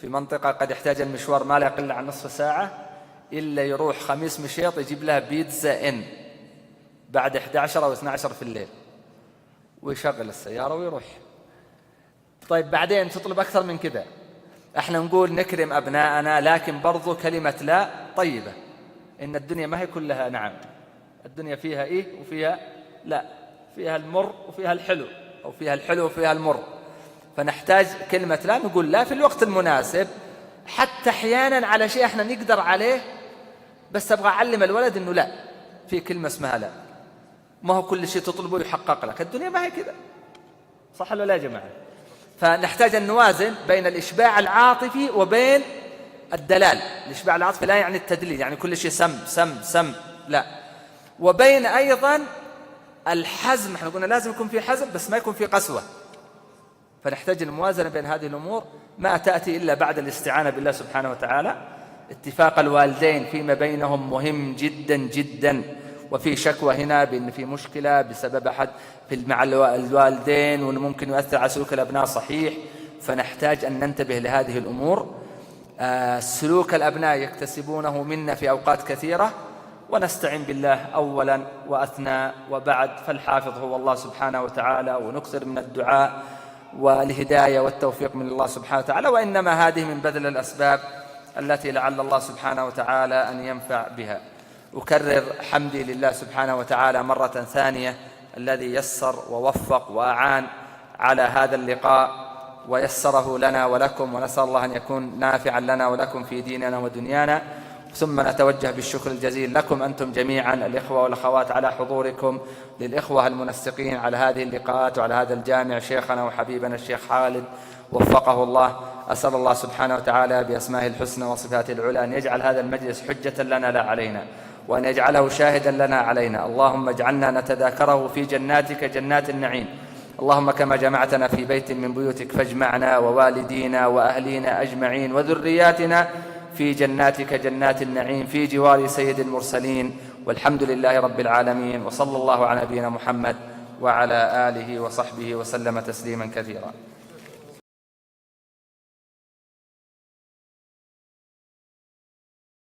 في منطقة قد يحتاج المشوار ما لا يقل عن نصف ساعة، إلا يروح خميس مشيط يجيب لها بيتزا إن بعد 11 أو 12 في الليل، ويشغل السيارة ويروح. طيب بعدين تطلب أكثر من كذا. احنا نقول نكرم أبناءنا، لكن برضو كلمة لا طيبة. إن الدنيا ما هي كلها نعم، الدنيا فيها إيه وفيها لا، فيها المر وفيها الحلو، أو فيها الحلو وفيها المر. فنحتاج كلمة لا، نقول لا في الوقت المناسب، حتى أحيانا على شيء احنا نقدر عليه، بس أبغى أعلم الولد إنه لا، في كلمة اسمها لا. ما هو كل شيء تطلبه يحقق لك، الدنيا ما هي كذا، صح ولا لا يا جماعة؟ فنحتاج أن نوازن بين الإشباع العاطفي وبين الدلال. الإشباع العاطفي لا يعني التدليل، يعني كل شيء سم سم سم، لا، وبين أيضا الحزم. احنا قلنا لازم يكون في حزم بس ما يكون في قسوة، فنحتاج الموازنة بين هذه الأمور، ما تأتي إلا بعد الاستعانة بالله سبحانه وتعالى. اتفاق الوالدين فيما بينهم مهم جدا جدا، وفي شكوى هنا بأن في مشكلة بسبب أحد مع الوالدين وممكن يؤثر على سلوك الأبناء، صحيح، فنحتاج أن ننتبه لهذه الأمور. سلوك الأبناء يكتسبونه منا في أوقات كثيرة، ونستعين بالله أولا وأثناء وبعد، فالحافظ هو الله سبحانه وتعالى، ونكثر من الدعاء والهداية والتوفيق من الله سبحانه وتعالى، وإنما هذه من بذل الأسباب التي لعل الله سبحانه وتعالى أن ينفع بها. أكرر حمدي لله سبحانه وتعالى مرة ثانية الذي يسر ووفق وأعان على هذا اللقاء ويسره لنا ولكم، ونسأل الله أن يكون نافعا لنا ولكم في ديننا ودنيانا. ثم نتوجه بالشكر الجزيل لكم أنتم جميعا الإخوة والأخوات على حضوركم، للإخوة المنسقين على هذه اللقاءات وعلى هذا الجامع، شيخنا وحبيبنا الشيخ خالد وفقه الله. أسأل الله سبحانه وتعالى بأسمائه الحسنى وصفاته العلى أن يجعل هذا المجلس حجة لنا لا علينا، وأن يجعله شاهدا لنا علينا. اللهم اجعلنا نتذاكره في جناتك جنات النعيم. اللهم كما جمعتنا في بيت من بيوتك فاجمعنا ووالدينا وأهلينا أجمعين وذرياتنا في جناتك جنات النعيم في جوار سيد المرسلين، والحمد لله رب العالمين، وصلى الله على نبينا محمد وعلى آله وصحبه وسلم تسليما كثيرا.